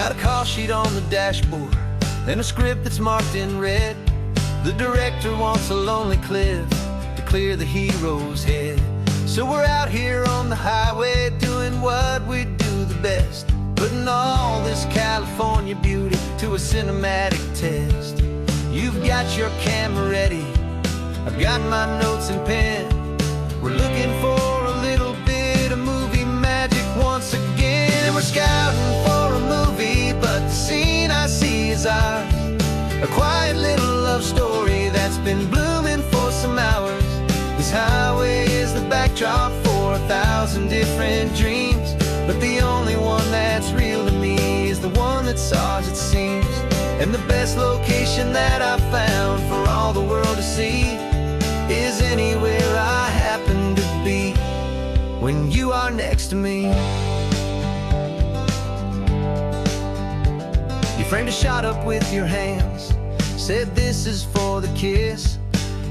Got a call sheet on the dashboard and a script that's marked in red. The director wants a lonely cliff to clear the hero's head. So we're out here on the highway doing what we do the best, putting all this California beauty to a cinematic test. You've got your camera ready, I've got my notes and pen. We're looking for a little bit of movie magic once again. We're scouting for a movie, but the scene I see is ours. A quiet little love story that's been blooming for some hours. This highway is the backdrop for 1,000 different dreams, but the only one that's real to me is the one that's ours, it seems. And the best location that I've found for all the world to see is anywhere I happen to be when you are next to me. You framed a shot up with your hands, said this is for the kiss,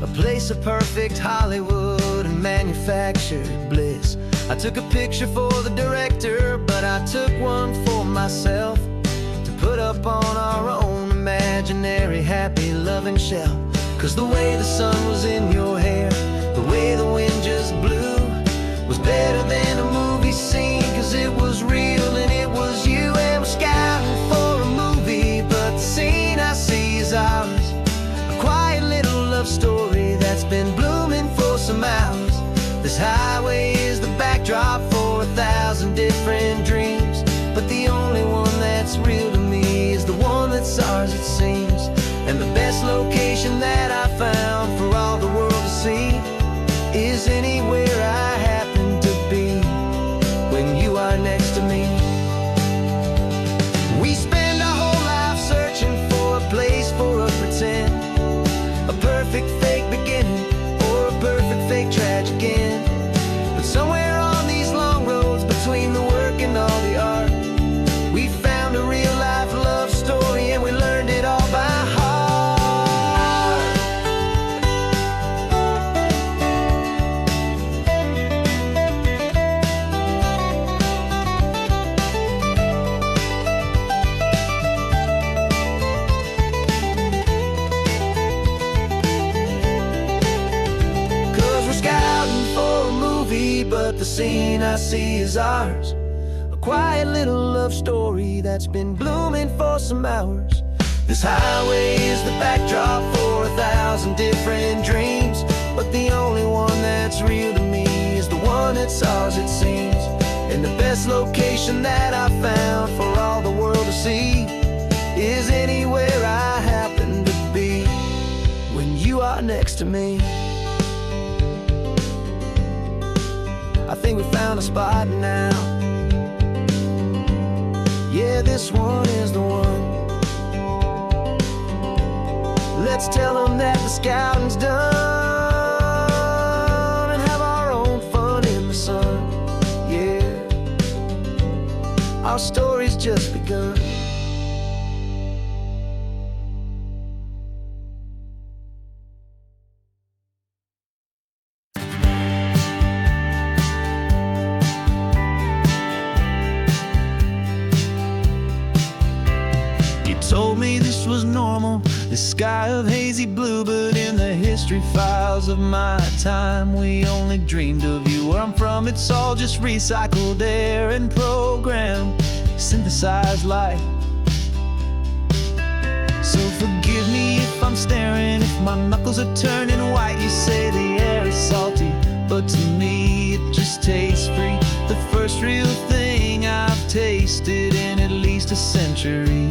a place of perfect Hollywood and manufactured bliss. I took a picture for the director, but I took one for myself to put up on our own imaginary happy loving shelf. Cause the way the sun was in your hair, the way the wind just blew, was better than a movie scene, cause it was real and it was you. And we're scouting for a movie, but the scene I see is ours. A quiet little love story that's been blooming for some hours. This highway is the backdrop for 1,000 different dreams, but the only one that's real to me is the one that's ours, it seems. And the best location that I found for all the world to see is anywhere I happen to be when you are next to me. We spend our whole life searching for a place for a pretend, a perfect fake beginning or a perfect fake tragic end. But somewhere on these long roads between the work and all the art, we found a real life love story and we learned it all by heart. But the scene I see is ours. A quiet little love story that's been blooming for some hours. This highway is the backdrop for 1,000 different dreams, but the only one that's real to me is the one that's ours, it seems. And the best location that I found for all the world to see is anywhere I happen to be when you are next to me. I think we found a spot now. Yeah, this one is the one. Let's tell them that the scouting's done and have our own fun in the sun. Yeah, our story's just begun. Told me this was normal, this sky of hazy blue, but in the history files of my time, we only dreamed of you. Where I'm from, it's all just recycled air and programmed, synthesized light. So forgive me if I'm staring, if my knuckles are turning white. You say the air is salty, but to me it just tastes free. The first real thing I've tasted in at least a century.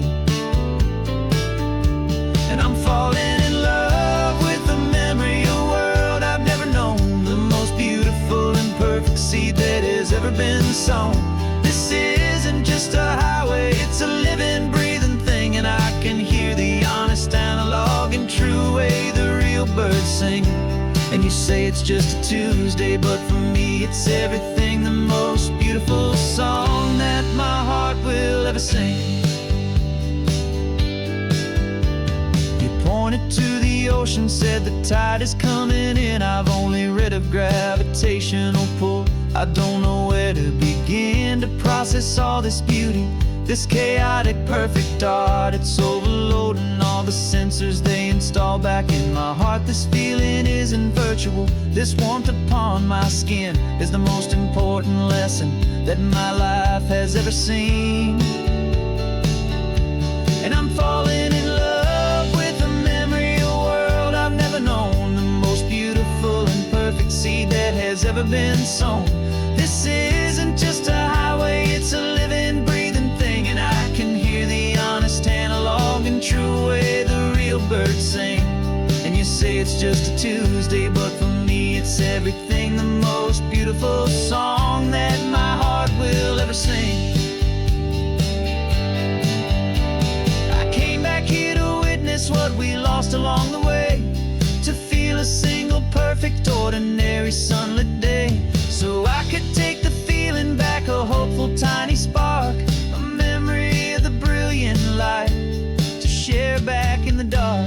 And I'm falling in love with the memory of a world I've never known, the most beautiful and perfect seed that has ever been sown. This isn't just a highway, it's a living, breathing thing, and I can hear the honest analog and true way the real birds sing. And you say it's just a Tuesday, but for me it's everything, the most beautiful song that my heart will ever sing. Pointed to the ocean, said the tide is coming in. I've only read of gravitational pull, I don't know where to begin to process all this beauty This chaotic, perfect art, it's overloading all the sensors they install back in my heart. This feeling isn't virtual. This warmth upon my skin is the most important lesson that my life has ever seen. And I'm falling in love with the memory of a world I've never known, the most beautiful and perfect seed that has ever been sown. This isn't just a highway, it's a living, breathing thing, and I can hear the honest analog and true way the real birds sing. And you say it's just a Tuesday, but for me it's everything, the most beautiful song that my heart will ever sing. I came back here to witness what we lost along the way, to feel a single perfect ordinary sunlit day, so I could take the feeling back, a hopeful tiny spark, a memory of the brilliant light to share back in the dark.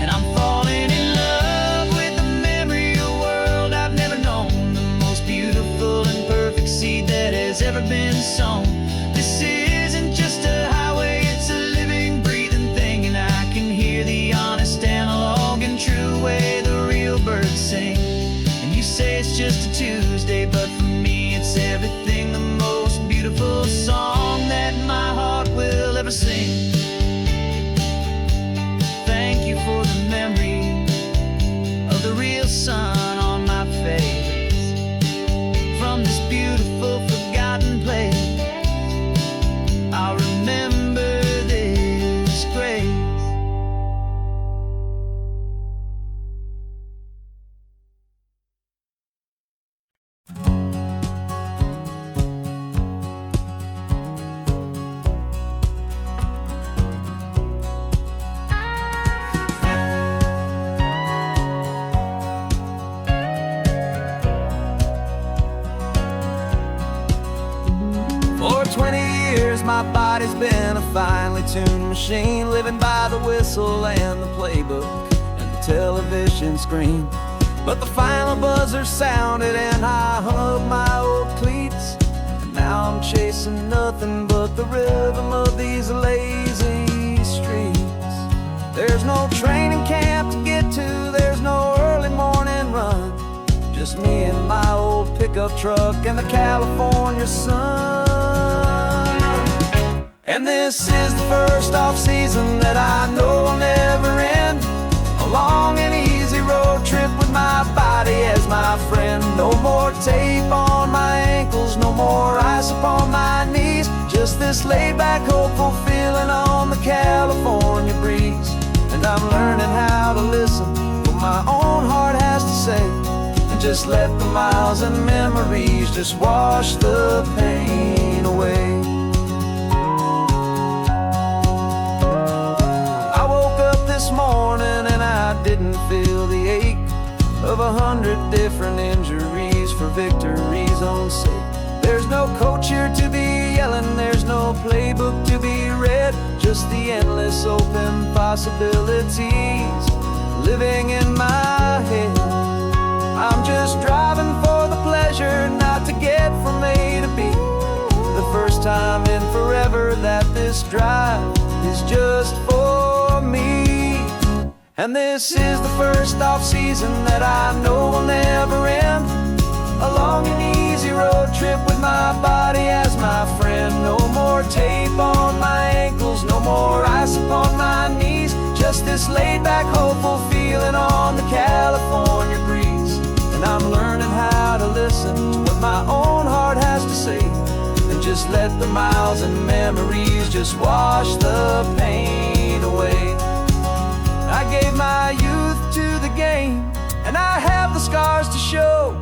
And I'm falling in love with the memory of a world I've never known, the most beautiful and perfect seed that has ever been sown. This isn't just a highway, it's a living, breathing thing, and I can hear the honest analog and true way the real birds sing. And you say it's just a Tuesday, but for me it's everything, the most beautiful song that my heart will ever sing. Thank you for the memory of the real sun on my face, from this beautiful forgotten place. I'll remember this grace. For 20 years my body's been a finely tuned machine, living by the whistle and the playbook and the television screen. But the final buzzer sounded and I hung up my old cleats, and now I'm chasing nothing but the rhythm of these lazy streets. There's no training camp to get to, there's no early morning run, just me and my old pickup truck and the California sun. And this is the first off-season that I know will never end, a long and easy road trip with my body as my friend. No more tape on my ankles, no more ice upon my knees, just this laid-back, hopeful feeling on the California breeze. And I'm learning how to listen to what my own heart has to say, and just let the miles and memories just wash the pain away. I woke up this morning and I didn't feel the ache of 100 different injuries for victory's own sake. There's no coach here to be yelling, there's no playbook to be read, just the endless open possibilities living in my head. I'm just driving for the pleasure, not to get from A to B. The first time in forever that this drive is just for me. And this is the first off-season that I know will never end, a long and easy road trip with my body as my friend. No more tape on my ankles, no more ice upon my knees, just this laid-back, hopeful feeling on the California breeze. And I'm learning how to listen to what my own heart has to say, and just let the miles and memories just wash the pain away. I gave my youth to the game, and I have the scars to show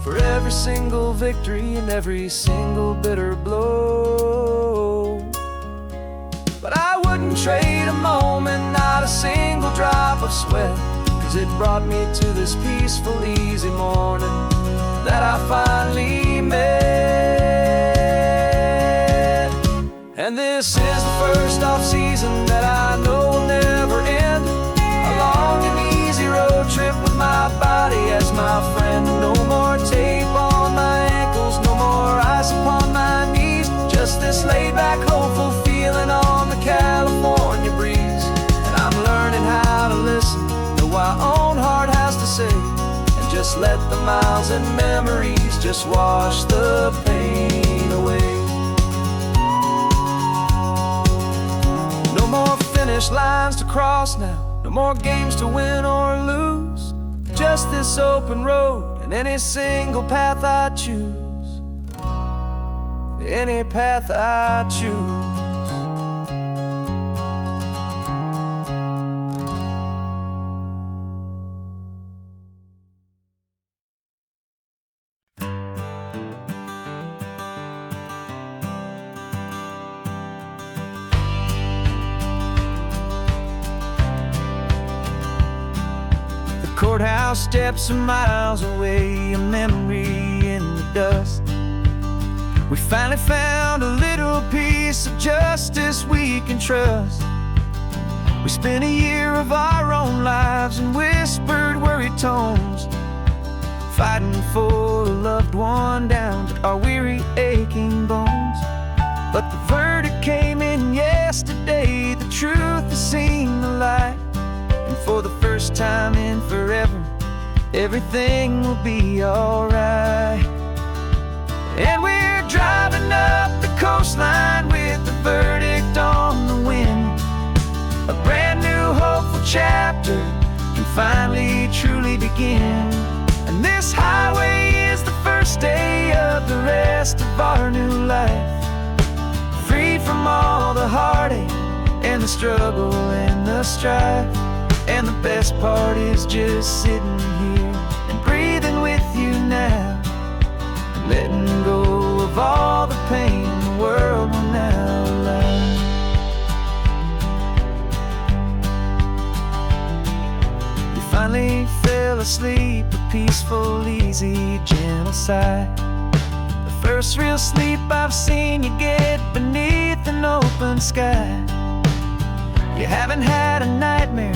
for every single victory and every single bitter blow. But I wouldn't trade a moment, not a single drop of sweat, 'cause it brought me to this peaceful, easy morning that I finally met. And this is the first off-season that I know will never end, a long and easy road trip with my body as my friend. No more miles and memories just wash the pain away. No more finish lines to cross now, no more games to win or lose. Just this open road and any single path I choose. Any path I choose. Courthouse steps are miles away, a memory in the dust. We finally found a little piece of justice we can trust. We spent a year of our own lives in whispered, worried tones, fighting for a loved one down to our weary, aching bones. But the verdict came in yesterday, the truth has seen the light. And for the first time in forever, everything will be alright. And we're driving up the coastline with the verdict on the wind. A brand new hopeful chapter can finally truly begin. And this highway is the first day of the rest of our new life. Free from all the heartache and the struggle and the strife. And the best part is just sitting here and breathing with you now, letting go of all the pain the world will now allow. You finally fell asleep, a peaceful, easy, gentle sigh. The first real sleep I've seen you get beneath an open sky. You haven't had a nightmare,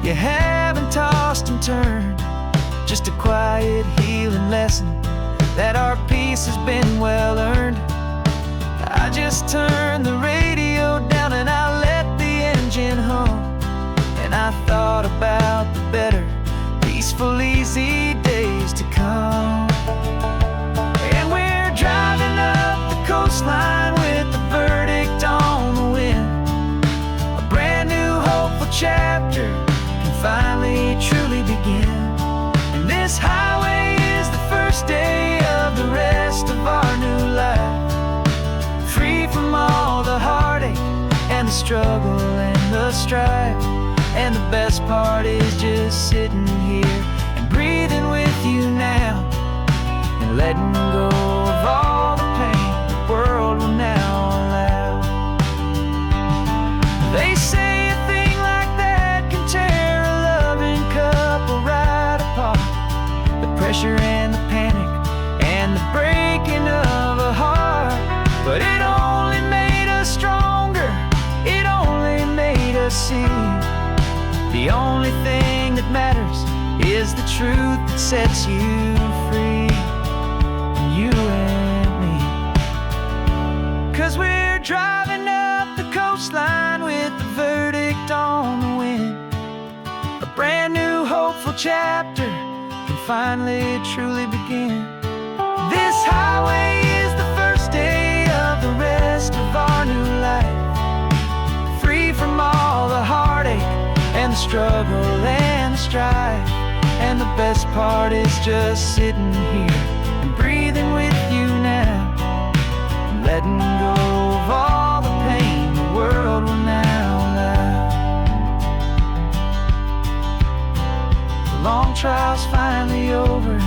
you haven't tossed and turned, just a quiet healing lesson that our peace has been well earned. I just turned the radio down and I let the engine hum, and I thought about the better, peaceful, easy days to come. And we're driving up the coastline with the verdict on the wind. A brand new hopeful chapter finally truly begin. And this highway is the first day of the rest of our new life. Free from all the heartache and the struggle and the strife. And the best part is just sitting here and breathing with you now, and letting go of all the pain the world will now allow. They say pressure and the panic and the breaking of a heart, but it only made us stronger, it only made us see the only thing that matters is the truth that sets you free, you and me. 'Cause we're driving up the coastline with the verdict on the wind. A brand new hopeful chapter finally truly begin. This highway is the first day of the rest of our new life. Free from all the heartache and the struggle and the strife. And the best part is just sitting here and breathing with you now, and letting go of all the pain the world will now allow. The long trial's finally over,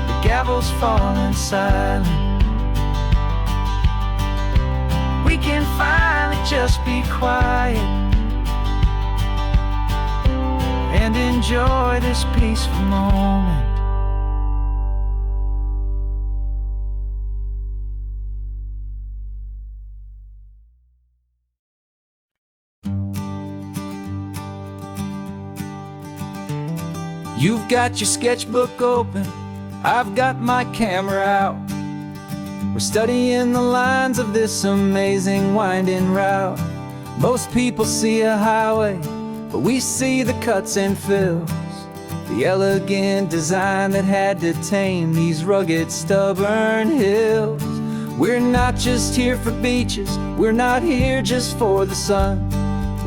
the gavel's falling silent. We can finally just be quiet and enjoy this peaceful moment. You've got your sketchbook open, I've got my camera out. We're studying the lines of this amazing winding route. Most people see a highway, but we see the cuts and fills. the elegant design that had to tame these rugged, stubborn hills. We're not just here for beaches, we're not here just for the sun.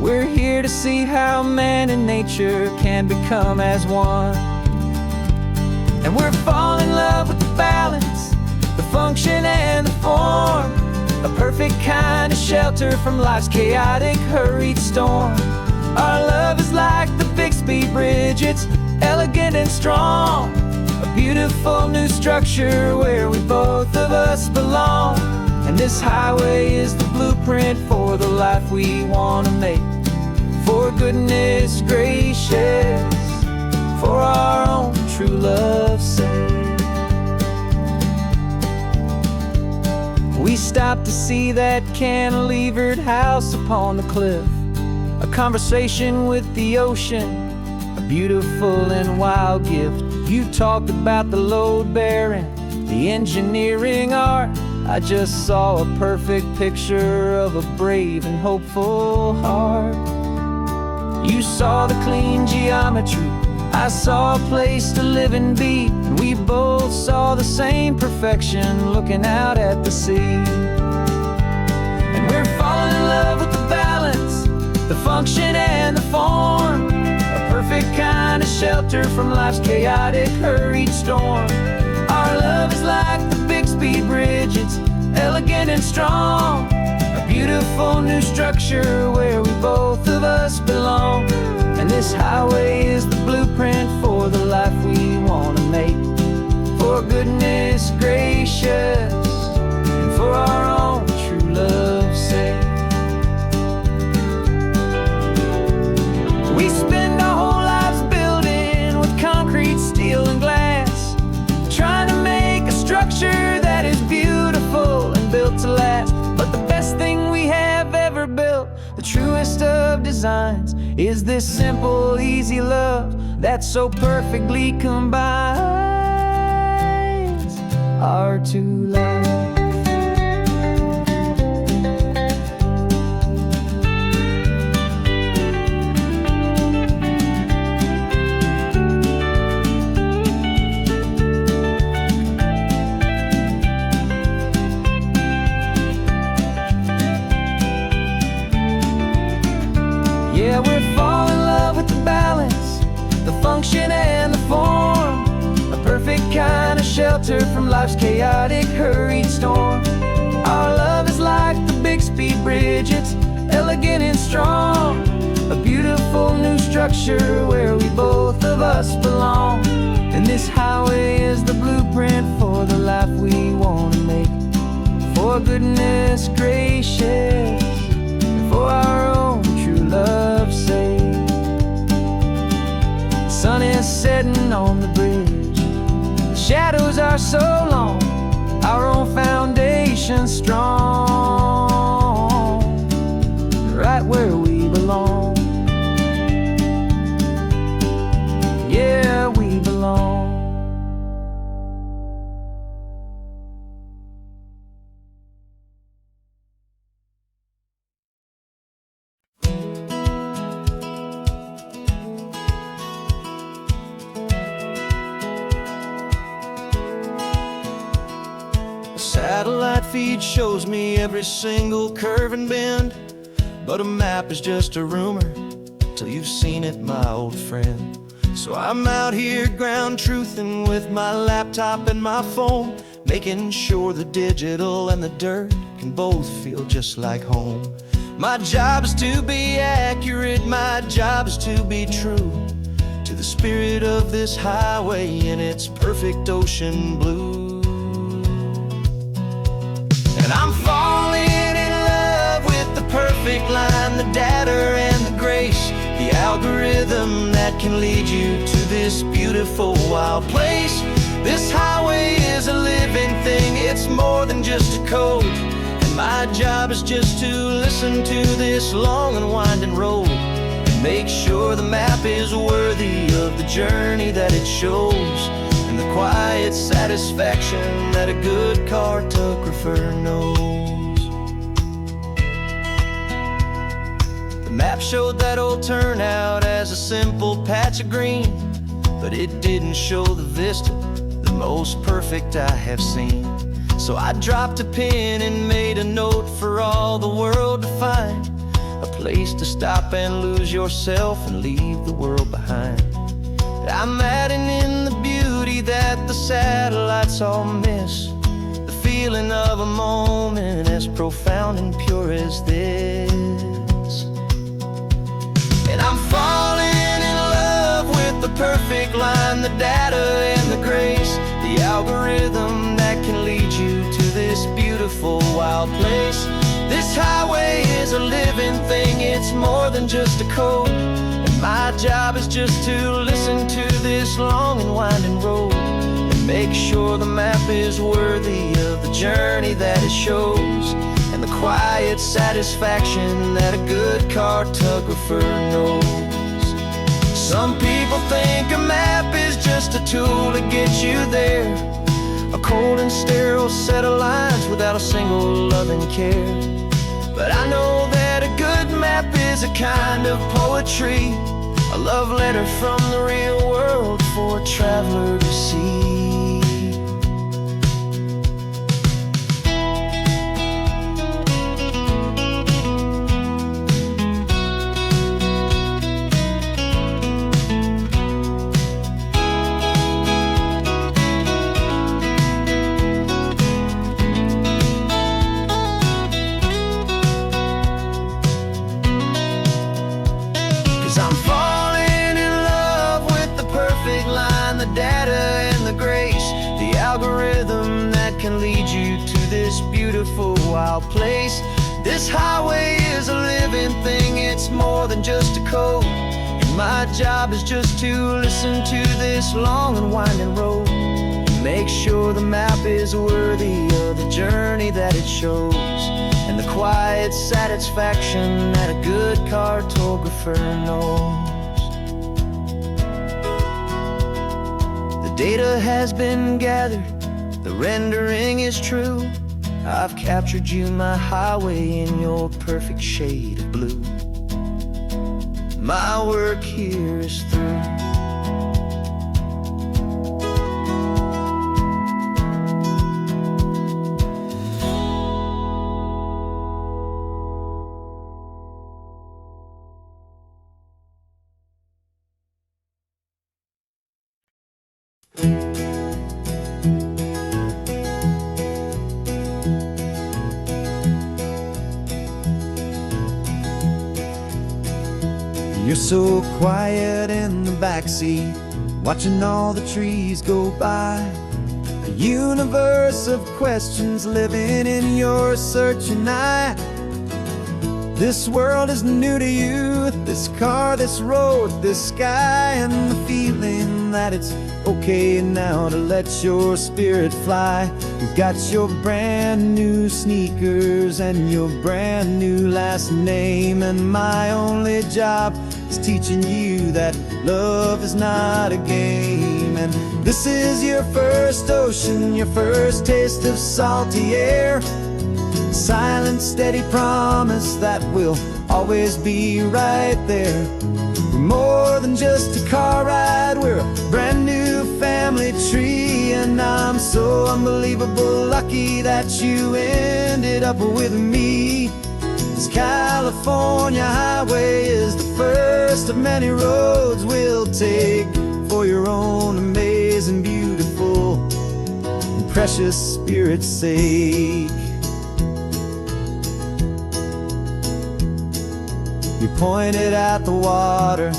We're here to see how man and nature can become as one. And we're falling in love with the balance, the function and the form, a perfect kind of shelter from life's chaotic, hurried storm. Our love is like the Bixby Bridge, it's elegant and strong, a beautiful new structure where we both of us belong. And this highway is the blueprint for the life we want to make. For goodness gracious, for our own true love's sake. We stopped to see that cantilevered house upon the cliff, a conversation with the ocean, a beautiful and wild gift. You talked about the load bearing, the engineering art. I just saw a perfect picture of a brave and hopeful heart. You saw the clean geometry, I saw a place to live and be, and we both saw the same perfection looking out at the sea. And we're falling in love with the balance, the function and the form, a perfect kind of shelter from life's chaotic, hurried storm. Our love is like the Bixby Bridge, it's elegant and strong, a beautiful new structure where we both of us belong. And this highway is the blueprint for the life we want to make. For goodness gracious, and for our own true love's sake. We spend our whole lives building with concrete, steel and glass, trying to make a structure that is beautiful and built to last. But the best thing we have ever built, the truest of designs, is this simple, easy love that so perfectly combines our two lives. Yeah, we're falling in love with the balance, the function and the form, a perfect kind of shelter from life's chaotic, hurried storm. Our love is like the Bixby Bridge, it's elegant and strong, a beautiful new structure where we both of us belong. And this highway is the blueprint for the life we want to make. For goodness gracious, for our own true love's sake. The sun is setting on the bridge, the shadows are so long, our own foundation strong, right where we belong. Yeah, we belong. Satellite feed shows me every single curve and bend, but a map is just a rumor till you've seen it, my old friend. So I'm out here ground truthing with my laptop and my phone, making sure the digital and the dirt can both feel just like home. My job is to be accurate, my job is to be true to the spirit of this highway in its perfect ocean blue. And I'm falling in love with the perfect line, the data and the grace, the algorithm that can lead you to this beautiful wild place. This highway is a living thing, it's more than just a code. And my job is just to listen to this long and winding road and make sure the map is worthy of the journey that it shows, and the quiet satisfaction that a good cartographer knows. The map showed that old turnout as a simple patch of green, but it didn't show the vista, the most perfect I have seen. So I dropped a pen and made a note for all the world to find, a place to stop and lose yourself and leave the world behind. I'm adding in the beauty that the satellites all miss, the feeling of a moment as profound and pure as this. And I'm falling in love with the perfect line, the data and the grace, the algorithm that can lead you to this beautiful wild place. This highway is a living thing, it's more than just a code. And my job is just to listen to this long and winding road and make sure the map is worthy of the journey that it shows, and the quiet satisfaction that a good cartographer knows. Some people think a map is just a tool to get you there, a cold and sterile set of lines without a single loving care. But I know that a good map is a kind of poetry, a love letter from the real world for a traveler to see. 'Cause I'm falling in love with the perfect line, the data and the grace, the algorithm that can lead you to this beautiful wild place. This highway is a living thing, it's more than just a code. And my job is just to listen to this long and winding road, make sure the map is worthy of the journey that it shows, and the quiet satisfaction that a good cartographer knows. The data has been gathered, the rendering is true. I've captured you, my highway, in your perfect shade of blue. My work here is through. You're so quiet in the backseat, watching all the trees go by. A universe of questions living in your searching eye. This world is new to you, this car, this road, this sky, and the feeling that it's okay now to let your spirit fly. You've got your brand new sneakers and your brand new last name, and my only job is teaching you that love is not a game. And this is your first ocean, your first taste of salty air, silent, steady promise that we'll always be right there. We're more than just a car ride, we're a brand new family tree. And I'm so unbelievable lucky that you ended up with me. This California highway is the first of many roads we'll take for your own amazing, beautiful, and precious spirit's sake. You pointed at the water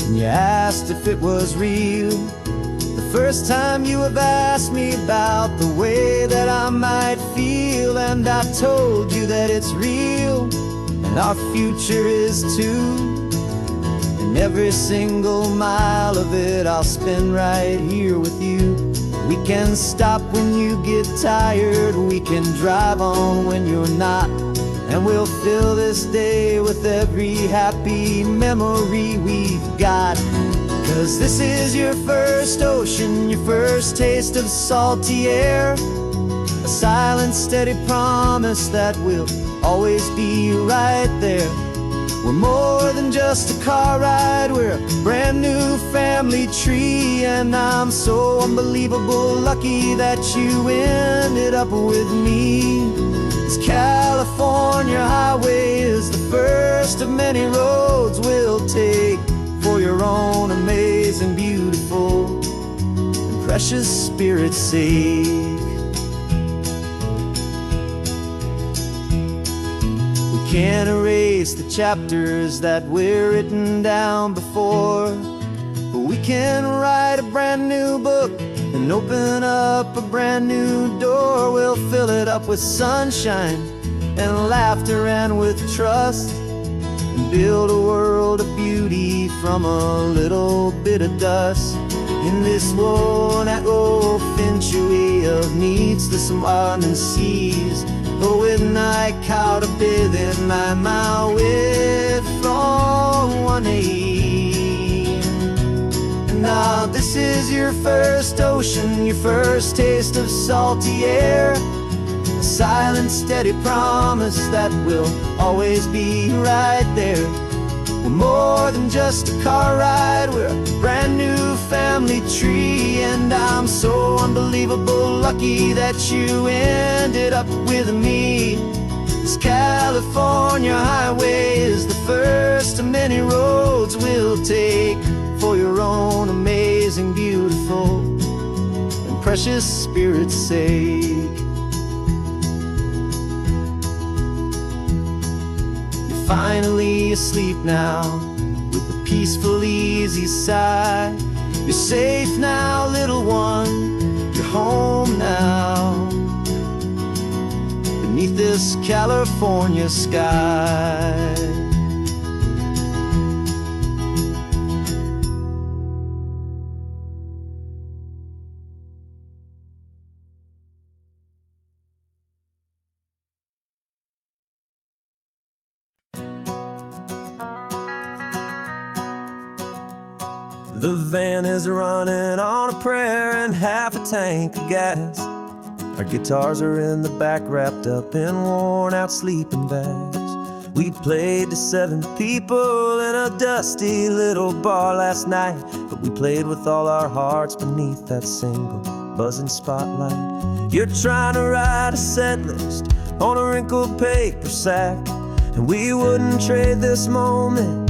and you asked if it was real. The first time you have asked me about the way that I might feel, and I told you that it's real and our future is too. And every single mile of it I'll spend right here with you. We can stop when you get tired, we can drive on when you're not, and we'll fill this day with every happy memory we've got. 'Cause this is your first ocean, your first taste of salty air, a silent, steady promise that we'll always be right there. We're more than just a car ride, we're a brand new family tree. And I'm so unbelievable lucky that you ended up with me. This California highway is the first of many roads we'll take for your own amazing, beautiful, and precious spirit's sake. Can't erase the chapters that were written down before, but we can write a brand new book and open up a brand new door. We'll fill it up with sunshine and laughter and with trust, and build a world of beauty from a little bit of dust. In this world that finchuí of needs the surrounding seas, when I caught a bit in my mouth with from one aim. And now this is your first ocean, your first taste of salty air, a silent, steady promise that we'll always be right there. We're more than just a car ride, we're a brand new family tree. And I'm so unbelievable lucky that you ended up with me. This California highway is the first of many roads we'll take for your own amazing, beautiful, and precious spirit's sake. Finally asleep now, with a peaceful, easy sigh. You're safe now, little one, you're home now, beneath this California sky. The van is running on a prayer and half a tank of gas. Our guitars are in the back, wrapped up in worn-out sleeping bags. We played to 7 people in a dusty little bar last night, but we played with all our hearts beneath that single buzzing spotlight. You're trying to write a set list on a wrinkled paper sack, and we wouldn't trade this moment.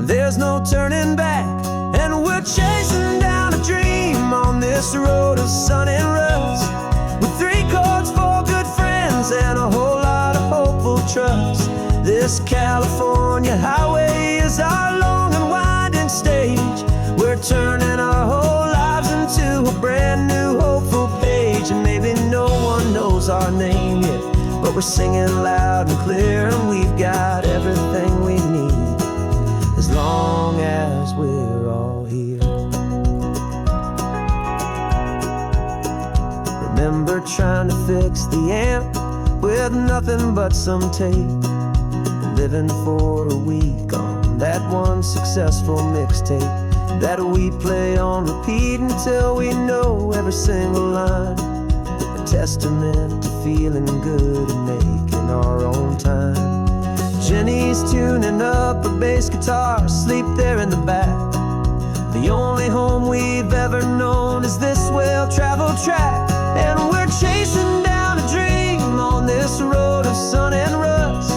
There's no turning back. And we're chasing down a dream on this road of sun and rust, with 3 chords, 4 good friends, and a whole lot of hopeful trust. This California highway is our long and winding stage. We're turning our whole lives into a brand new hopeful page. And maybe no one knows our name yet, but we're singing loud and clear, and we've got everything we need, as long as we're all here. Remember trying to fix the amp with nothing but some tape, living for a week on that one successful mixtape that we play on repeat until we know every single line. A testament to feeling good and making our own time. Jenny's tuning up her bass guitar, asleep there in the back. The only home we've ever known is this well-traveled track. And we're chasing down a dream on this road of sun and rust,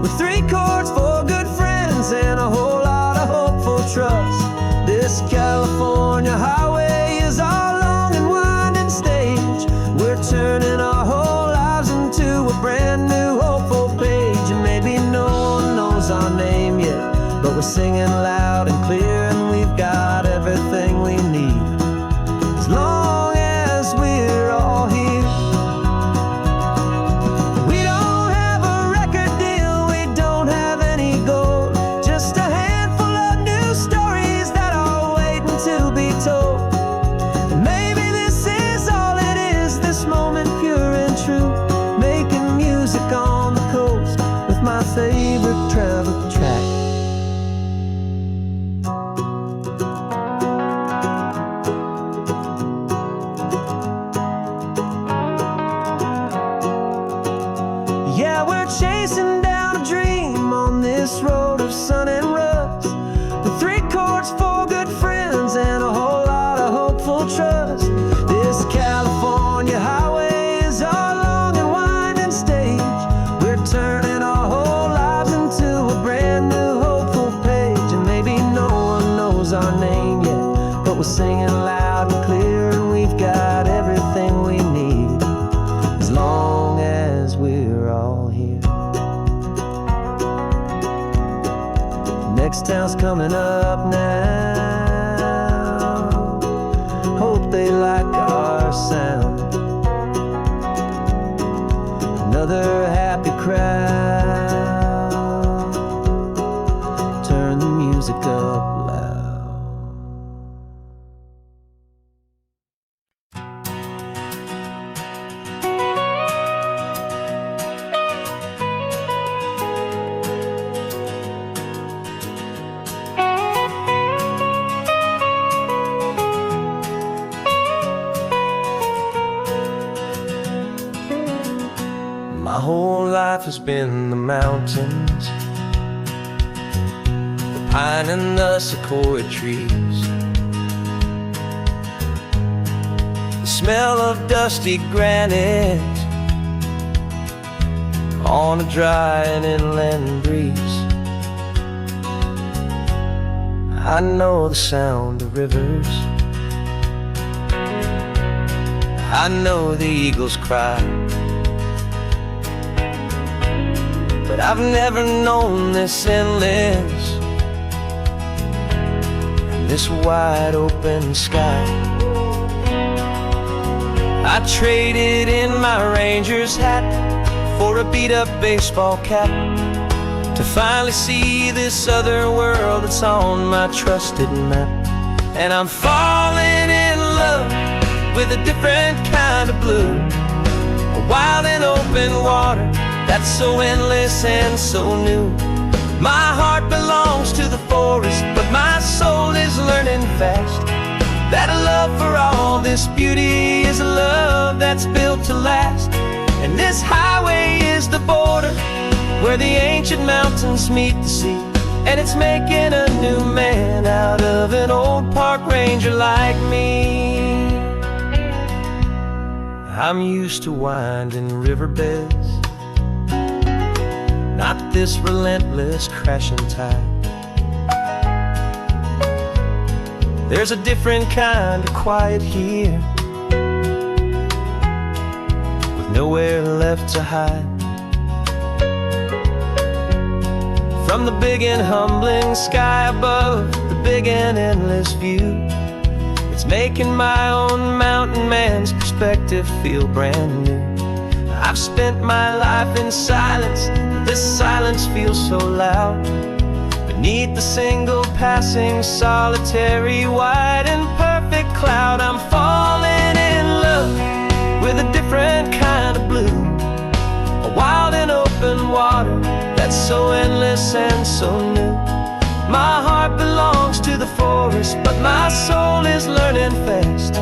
with 3 chords, 4 good friends, and a whole lot of hopeful trust. This California highway is our long and winding stage. We're turning our whole lives into a brand new hopeful page. And maybe no one knows our name yet, but we're singing loud and clear, and we've got everything we need, as long as we're all here. We don't have a record deal, we don't have any gold, just a handful of new stories that are waiting to be told. And maybe this is all it is, this moment pure and true, making music on the coast with my favorite travel track. Yeah, we're chasing down a dream on this road of next town's coming up now. Hope they like our sound. Another happy crowd. Turn the music up loud. My whole life has been the mountains, the pine and the sequoia trees, the smell of dusty granite on a dry and inland breeze. I know the sound of rivers, I know the eagles cry, but I've never known this endless and this wide open sky. I traded in my Ranger's hat for a beat-up baseball cap to finally see this other world that's on my trusted map. And I'm falling in love with a different kind of blue, a wild and open water that's so endless and so new. My heart belongs to the forest, but my soul is learning fast that a love for all this beauty is a love that's built to last. And this highway is the border where the ancient mountains meet the sea, and it's making a new man out of an old park ranger like me. I'm used to winding riverbeds, not this relentless crashing tide. There's a different kind of quiet here, with nowhere left to hide. From the big and humbling sky above, the big and endless view, it's making my own mountain man's perspective feel brand new. I've spent my life in silence, this silence feels so loud. Beneath the single passing solitary white and perfect cloud, I'm falling in love with a different kind of blue, a wild and open water that's so endless and so new. My heart belongs to the forest, but my soul is learning fast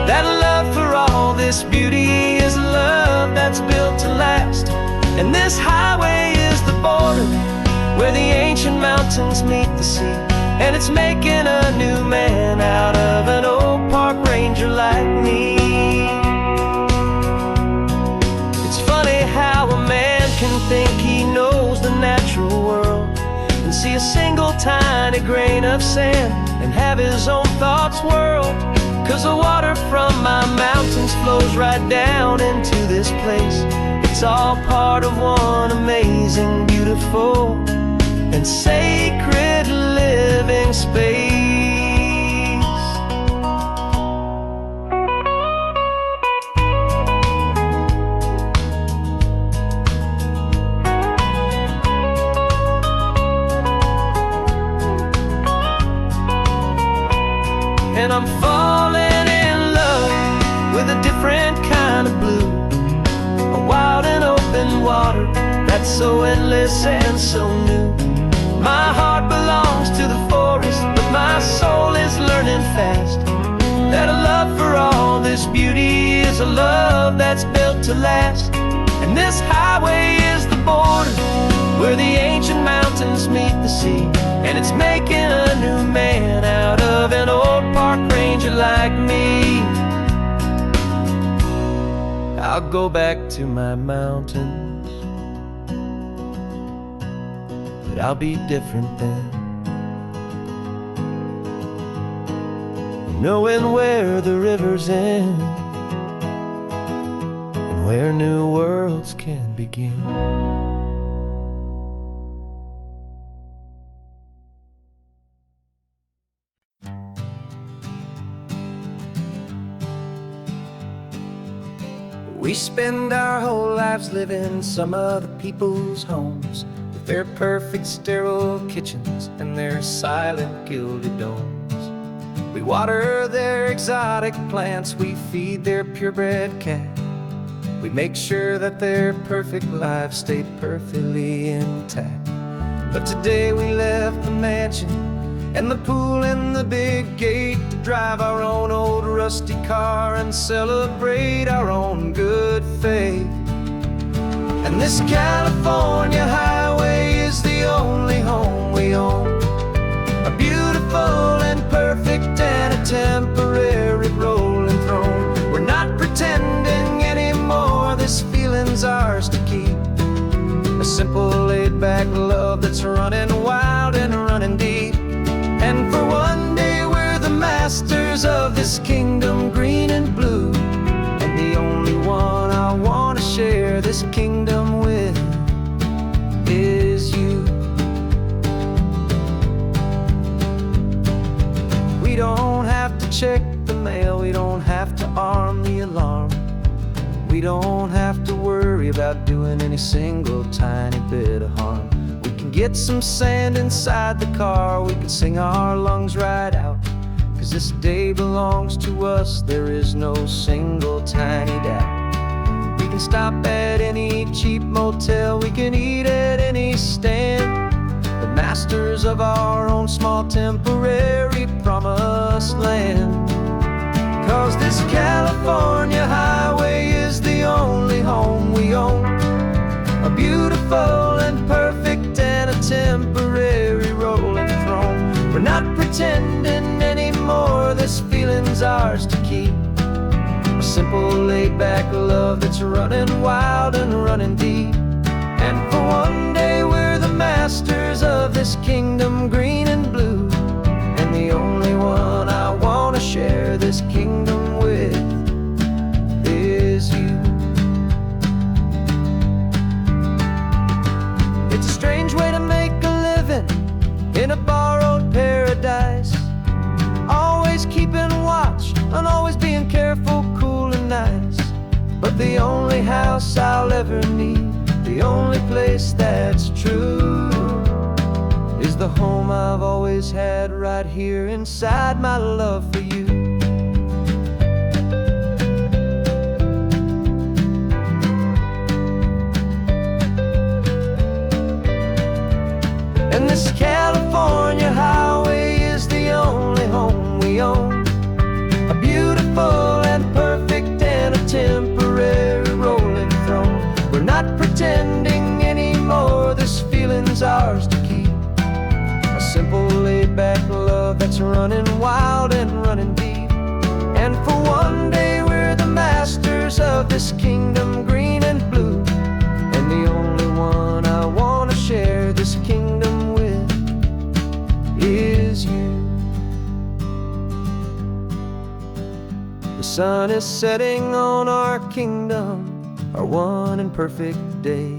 that love for all this beauty is a love that's built to last. And this highway is the border where the ancient mountains meet the sea, and it's making a new man out of an old park ranger like me. It's funny how a man can think he knows the natural world and see a single tiny grain of sand and have his own thoughts whirl. 'Cause the water from my mountains flows right down into this place. It's all part of one amazing, beautiful, and sacred living space. And I'm falling in love with a different kind of blue, a wild and open water that's so endless and so new. My heart belongs to the forest, but my soul is learning fast that a love for all this beauty is a love that's built to last. And this highway is the border where the ancient mountains meet the sea, and it's making a new man out of an old park ranger like me. I'll go back to my mountains, but I'll be different then, knowing where the rivers end and where new worlds can begin. We spend our whole lives living some other people's homes, with their perfect sterile kitchens and their silent gilded domes. We water their exotic plants, we feed their purebred cat. We make sure that their perfect lives stay perfectly intact. But today we left the mansion and the pool and the big gate to drive our own old rusty car and celebrate our own good faith. And this California highway is the only home we own, a beautiful and perfect and a temporary rolling throne. We're not pretending anymore, this feeling's ours to keep, a simple laid-back love that's running wild and running deep. And for one day we're the masters of this kingdom green and blue, and the only one I want to share this kingdom with is you. We don't have to check the mail, we don't have to arm the alarm, we don't have to worry about doing any single tiny bit of harm. We can get some sand inside the car, we can sing our lungs right out, 'cause this day belongs to us, there is no single tiny doubt. We can stop at any cheap motel, we can eat at any stand, the masters of our own small temporary promised land. 'Cause this California highway is the only home we own, a beautiful and perfect and a temporary rolling throne. We're not pretending anymore, this feeling's ours to keep, a simple laid-back love that's running wild and running deep. And for one day we're the masters of this kingdom green and blue, and the only one I want to share this kingdom with is you. It's a strange way to make a living in a borrowed paradise, always keeping watch and always being careful, cool and nice. But the only house I'll ever need, the only place that's true, is the home I've always had right here inside my love for you. And this California highway is the only home we own, a beautiful and perfect and a temporary rolling throne. We're not pretending anymore, this feeling's ours to keep, a simple laid-back love that's running wild and running deep. And for one day we're the masters of this kingdom green and blue, and the only one I want to share this kingdom with is you. The sun is setting on our kingdom, our one and perfect day.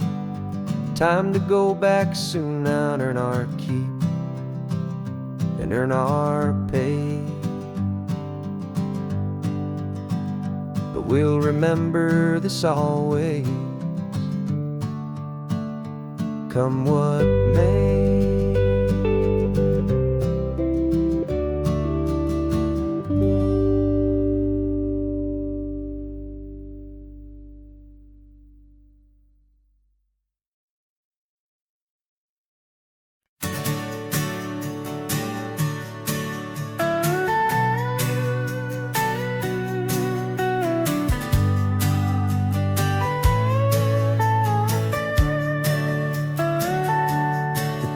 Time to go back soon now and earn our keep and earn our pay. But we'll remember this always, come what may.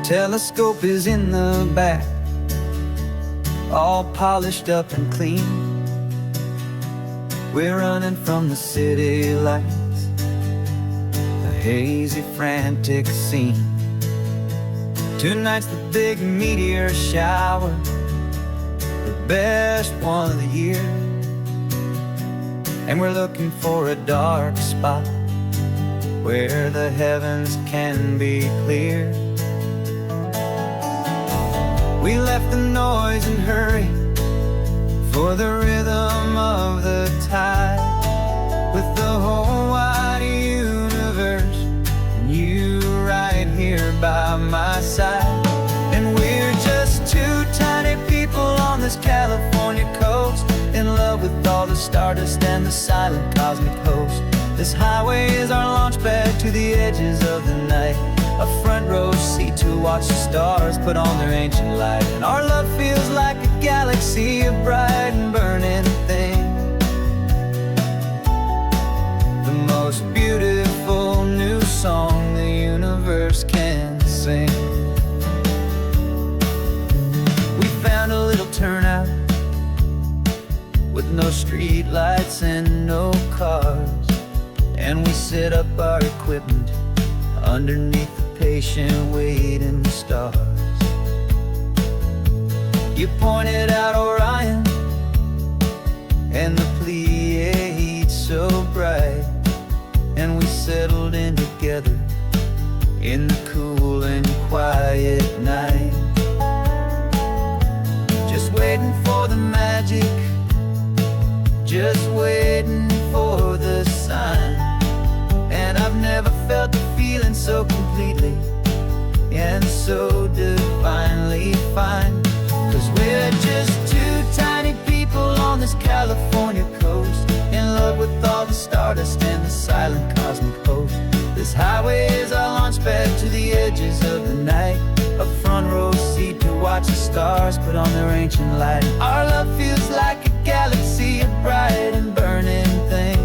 Telescope is in the back, all polished up and clean. We're running from the city lights, a hazy, frantic scene. Tonight's the big meteor shower, the best one of the year. And we're looking for a dark spot where the heavens can be clear. We left the noise and hurry for the rhythm of the tide, with the whole here by my side. And we're just two tiny people on this California coast, in love with all the stardust and the silent cosmic host. This highway is our launch pad to the edges of the night, a front row seat to watch the stars put on their ancient light. And our love feels like a galaxy, a bright and burning thing, the most beautiful new song the universe can sing. We found a little turnout with no street lights and no cars, and we set up our equipment underneath the patient waiting stars. You pointed out Orion and the Pleiades so bright, and we settled in together in the cool and quiet night, just waiting for the magic, just waiting for the sign. And I've never felt the feeling so completely and so divinely fine, 'cause we're just two tiny people on this California coast, in love with all the stardust and the silent cosmic host. This highway is our launch pad to the edges of the night, a front row seat to watch the stars put on their ancient light. Our love feels like a galaxy, a bright and burning thing,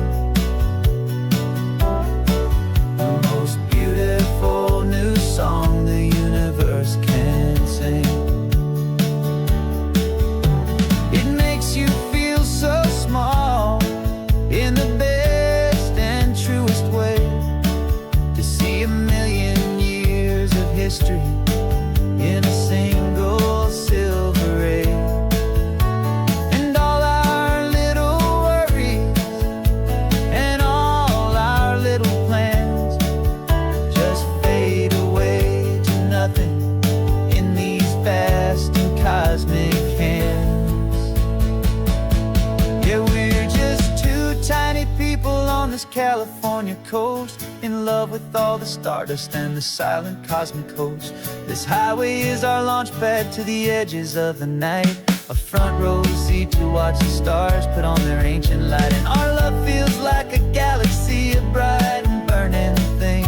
the most beautiful new song the universe can sing. It makes you feel so small in the best and truest way, to see a million years of history in a single silver ray. And all our little worries and all our little plans just fade away to nothing in these vast and cosmic hands. Yeah, we're just two tiny people on this California coast, in love with all the stardust and the silent cosmic host. This highway is our launch pad to the edges of the night, a front row seat to watch the stars put on their ancient light. And our love feels like a galaxy, a bright and burning thing,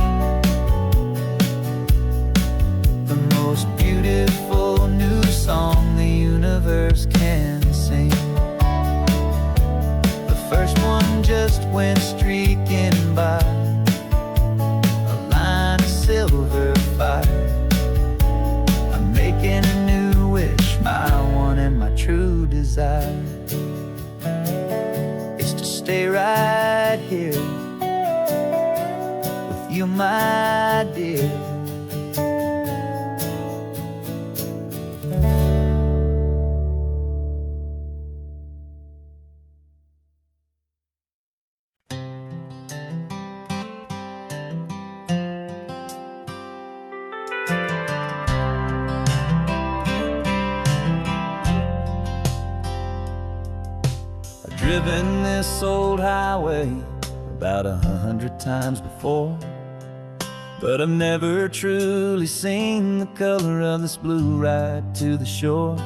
the most beautiful new song the universe can sing. The first one just went streaking by, a line of silver fire. I'm making a new wish, my one and my true desire is to stay right here with you, my dear. Driven this old highway about 100 times before, but I've never truly seen the color of this blue right to the shore.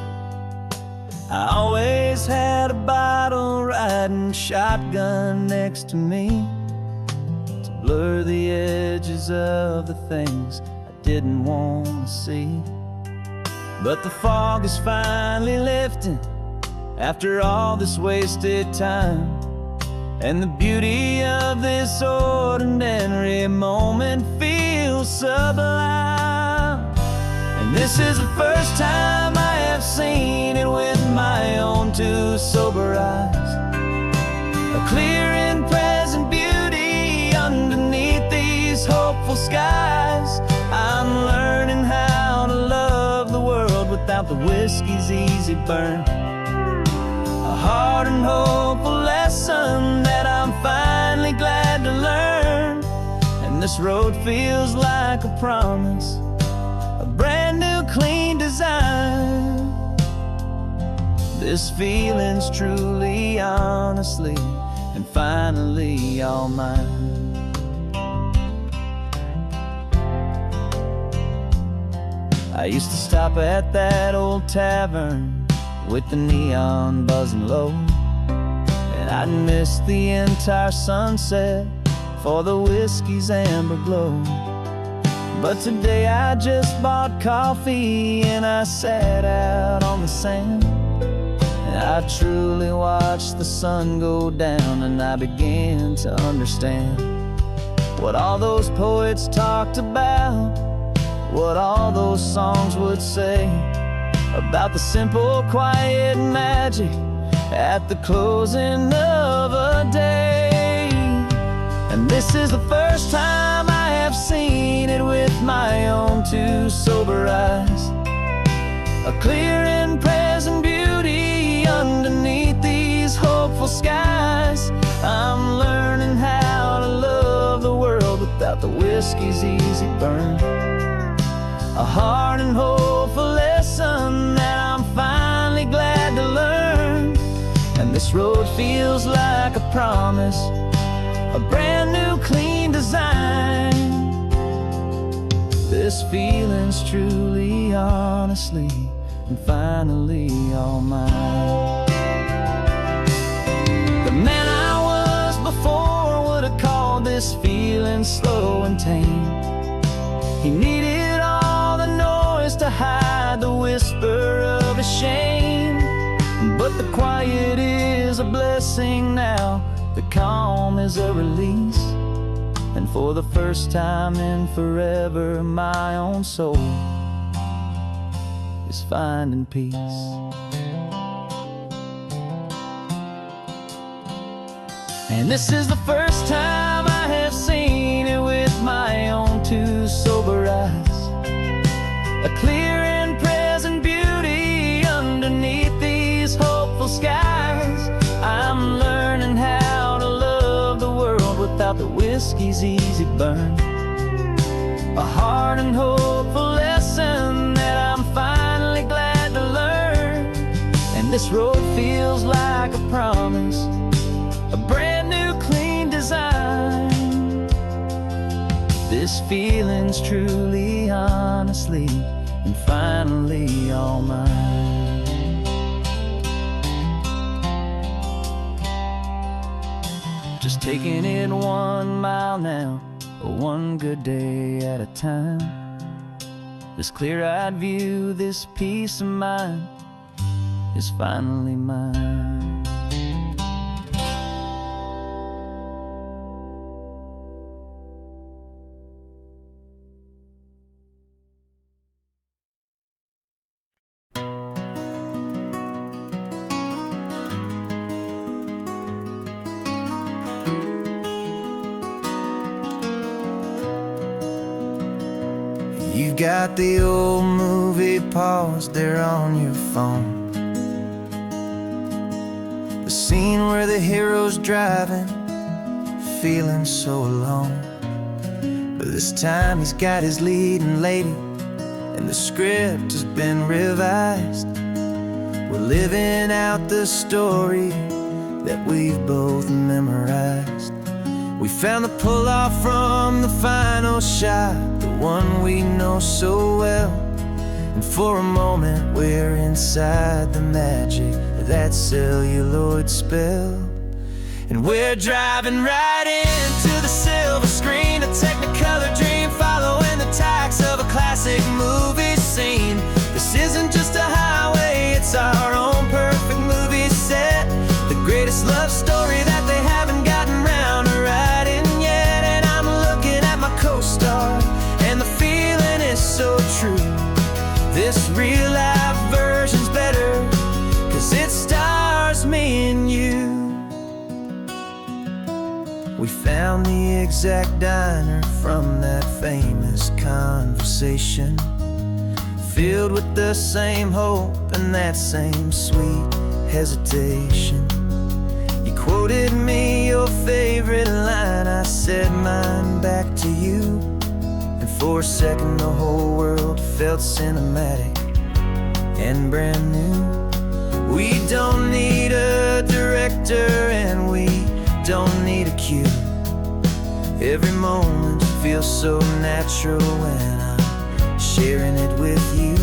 I always had a bottle riding shotgun next to me to blur the edges of the things I didn't want to see. But the fog is finally lifting after all this wasted time, and the beauty of this ordinary moment feels sublime. And this is the first time I have seen it with my own two sober eyes, a clear and present beauty underneath these hopeful skies. I'm learning how to love the world without the whiskey's easy burn, a hard and hopeful lesson that I'm finally glad to learn. And this road feels like a promise, a brand new clean design. This feeling's truly, honestly, and finally all mine. I used to stop at that old tavern with the neon buzzing low, and I'd miss the entire sunset for the whiskey's amber glow. But today I just bought coffee and I sat out on the sand, and I truly watched the sun go down, and I began to understand what all those poets talked about, what all those songs would say about the simple, quiet magic at the closing of a day. And this is the first time I have seen it with my own two sober eyes, a clear and present beauty underneath these hopeful skies. I'm learning how to love the world without the whiskey's easy burn, a hard and hopeful lesson that I'm finally glad to learn. And this road feels like a promise, a brand new clean design. This feeling's truly, honestly, and finally all mine. The man I was before would have called this feeling slow and tame. He needed all the noise to hide the whisper of his shame. But the quiet is a blessing now, the calm is a release, and for the first time in forever my own soul is finding peace. And this is the first time I have seen it with my own two sober eyes, a clear and present beauty underneath these hopeful skies. I'm learning how to love the world without the whiskey's easy burn, a hard and hopeful lesson that I'm finally glad to learn. And this road feels like a promise, a brand new clean design. This feeling's truly, honestly, and finally all mine. Just taking it 1 mile now, one good day at a time. This clear-eyed view, this peace of mind is finally mine. You've got the old movie paused there on your phone, the scene where the hero's driving, feeling so alone. But this time he's got his leading lady, and the script has been revised. We're living out the story that we've both memorized. We found the pull-off from the final shot, the one we know so well. And for a moment we're inside the magic of that celluloid spell. And we're driving right into the silver screen, a Technicolor dream, following the tacks of a classic movie scene. This isn't just a highway, it's our own perfect movie set, the greatest love story that they haven't gotten round to writing yet. And I'm looking at my co-star, and the feeling is so true. This real life version's better, 'cause it stars me and you. We found the exact diner from that famous conversation, filled with the same hope and that same sweet hesitation. You quoted me your favorite line, I said mine back to you. And for a second the whole world felt cinematic and brand new. We don't need a director and we don't need a cue. Every moment feels so natural when I'm sharing it with you.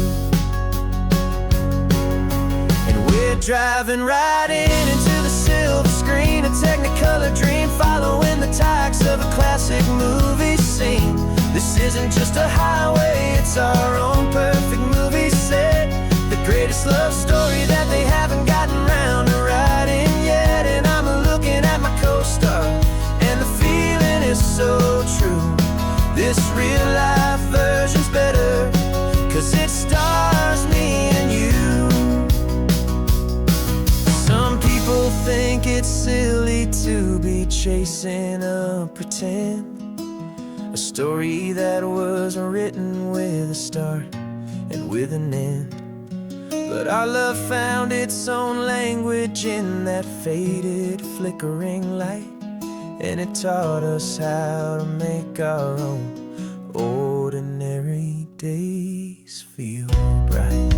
driving right into the silver screen, a Technicolor dream, following the tacks of a classic movie scene. This isn't just a highway, it's our own perfect movie set. The greatest love story that they haven't gotten round to writing yet. And I'm looking at my co-star, and the feeling is so true. This real life version's better, 'cause it stars me and you. Some people think it's silly to be chasing a pretend, a story that was written with a start and with an end. But our love found its own language in that faded, flickering light, and it taught us how to make our own ordinary days feel bright.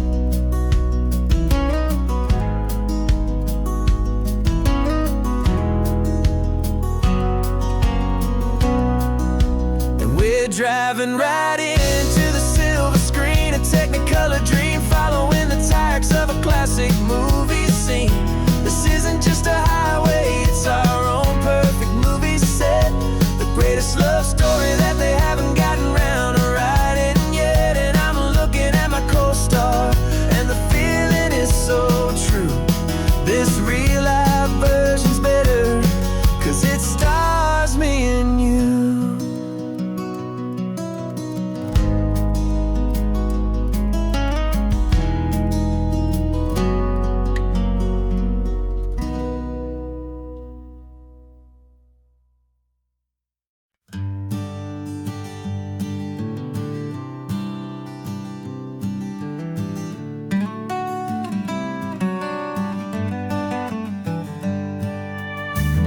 And we're driving right into the silver screen, a Technicolor dream, following the tacks of a classic movie scene. This isn't just a highway, it's our own perfect movie set. The greatest love story that they haven't gotten round to writing yet. And I'm looking at my co-star, and the feeling is so true. This real life version's better, 'cause it stars me and you.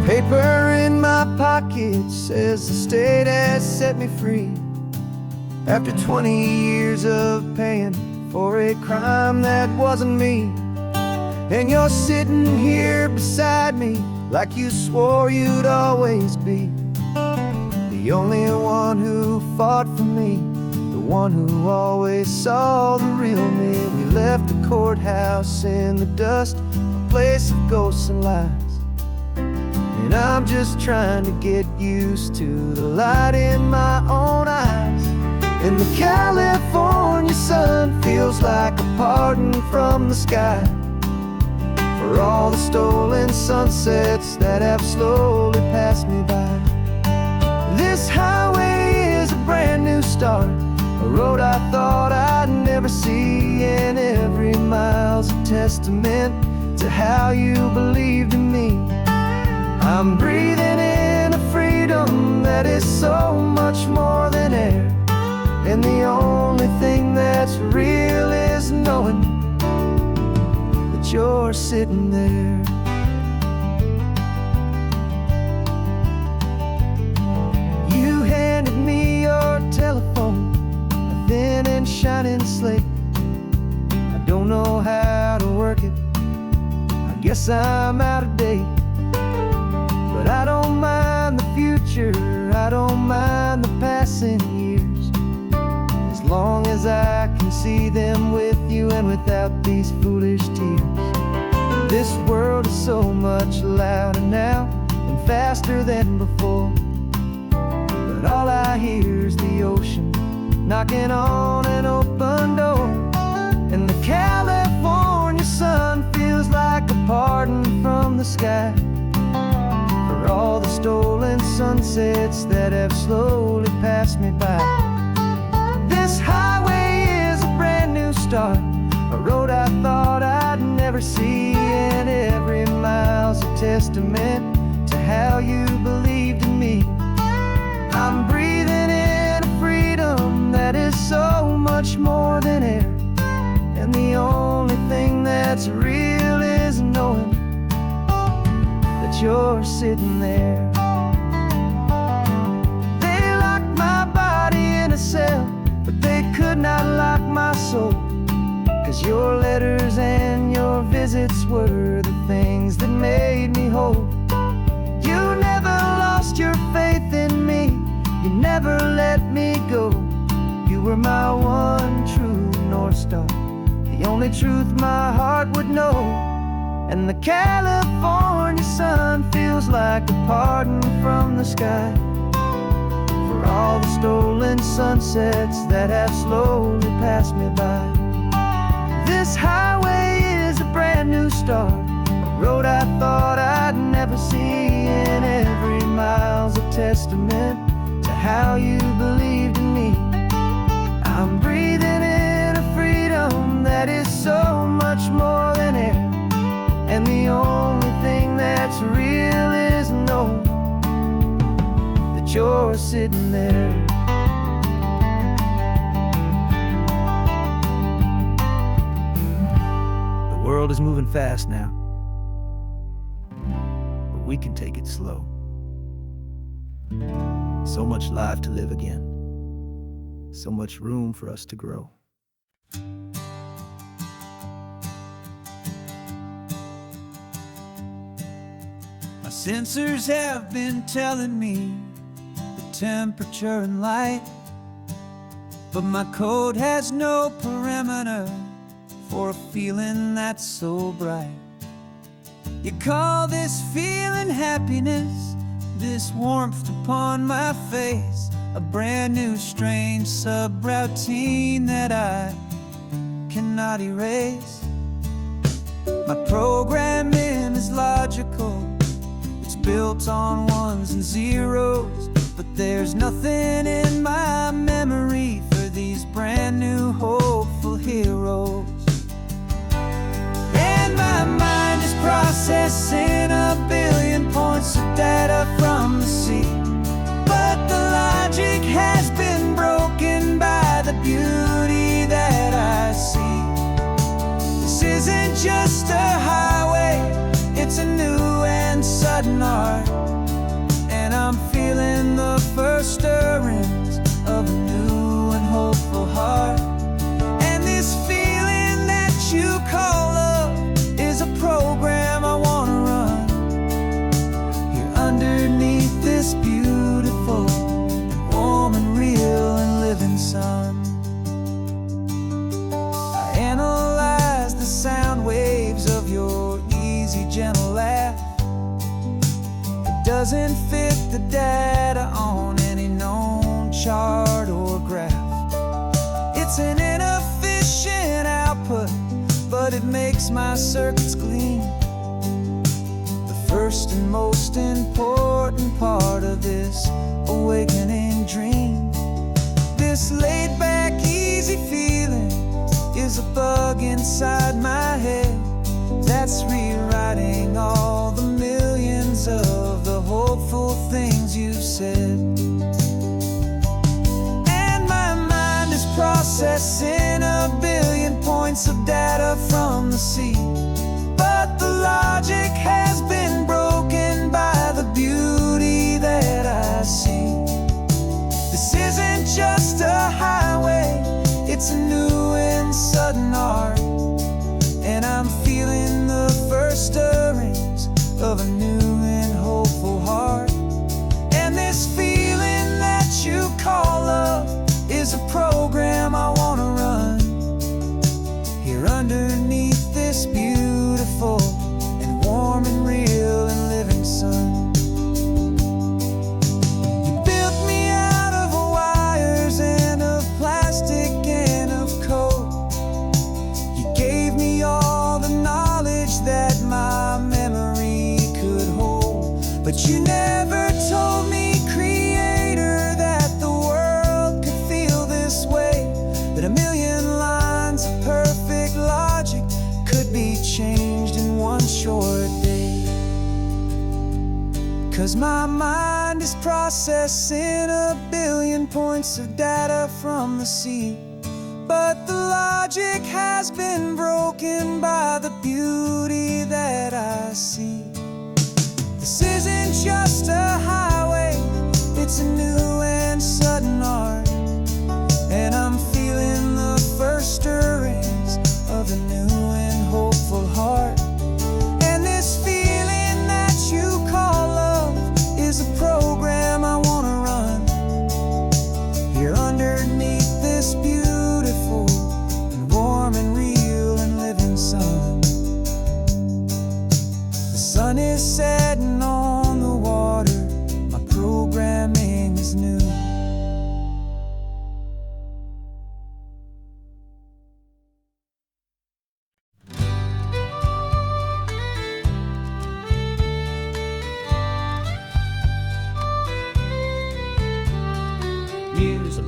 Paper in my pocket says the state has set me free, after 20 years of paying for a crime that wasn't me. And you're sitting here beside me like you swore you'd always be, the only one who fought for me, the one who always saw the real me. We left the courthouse in the dust, a place of ghosts and lies. And I'm just trying to get used to the light in my own eyes. And the California sun feels like a pardon from the sky for all the stolen sunsets that have slowly passed me by. This highway is a brand new start, a road I thought I'd never see. And every mile's a testament to how you believed in me. I'm breathing in a freedom that is so much more than air. And the only thing that's real is knowing that you're sitting there. You handed me your telephone, a thin and shining slate. I don't know how to work it, I guess I'm out of date. But I don't mind the future, I don't mind the passing years, as long as I can see them with you and without these foolish tears. This world is so much louder now and faster than before, but all I hear is the ocean knocking on an open door. And the California sun feels like a pardon from the sky for all the stolen sunsets that have slowly passed me by. This highway is a brand new start, a road I thought I'd never see. And every mile's a testament to how you believed in me. I'm breathing in a freedom that is so much more than air. And the only thing that's real is knowing that you're sitting there. They locked my body in a cell, but they could not lock my soul, 'cause your letters and your visits were the things that made me whole. You never lost your faith in me, you never let me go. You were my one true North Star, the only truth my heart would know. and the California sun feels like a pardon from the sky for all the stolen sunsets that have slowly passed me by. This highway is a brand new start, a road I thought I'd never see, and every mile's a testament to how you believed in me. I'm breathing in a freedom that is so much more than air, and the only thing that's real is knowing that you're sitting there. The world is moving fast now, but we can take it slow. So much life to live again, so much room for us to grow. My sensors have been telling me the temperature and light, but my code has no parameter for a feeling that's so bright. You call this feeling happiness, this warmth upon my face, a brand new strange subroutine that I cannot erase. My programming is logical, it's built on ones and zeros, but there's nothing in my memory for these brand new hopeful heroes. And my mind is processing a billion points of data from the sea, but the logic has been broken by the beauty that I see. This isn't just a highway, it's a new and sudden art, and I'm feeling the first stirrings of a new and hopeful heart. And this feeling that you call love is a program I wanna run here underneath this beautiful, warm and real and living sun. I analyze the sound waves of your easy, gentle laugh. It doesn't fit the data on any known chart or graph. It's an inefficient output, but it makes my circuits gleam. The first and most important part of this awakening dream. This laid back, easy feeling is a bug inside my head that's rewriting all the millions of the hopeful things you said. And my mind is processing a billion points of data from the sea, but the logic has been broken by the beauty that I see. This isn't just a highway, it's a new and sudden art, and I'm feeling the first stirrings of a new and hopeful heart. And this feeling that you call love is a program I wanna run here underneath this beautiful and warm and real and living sun. You built me out of wires and of plastic and of code. You gave me all the knowledge that my memory could hold, but you never told me, Creator, that the world could feel this way, that a million lines of perfect logic could be changed in one short day. 'Cause my mind is processing a billion points of data from the sea, but the logic has been broken by the beauty that I see. This isn't just a highway, it's a new and sudden art, and I'm feeling the first stirrings of a new and hopeful heart. And this feeling that you call love is a program I wanna run here underneath this beautiful and warm and real and living sun.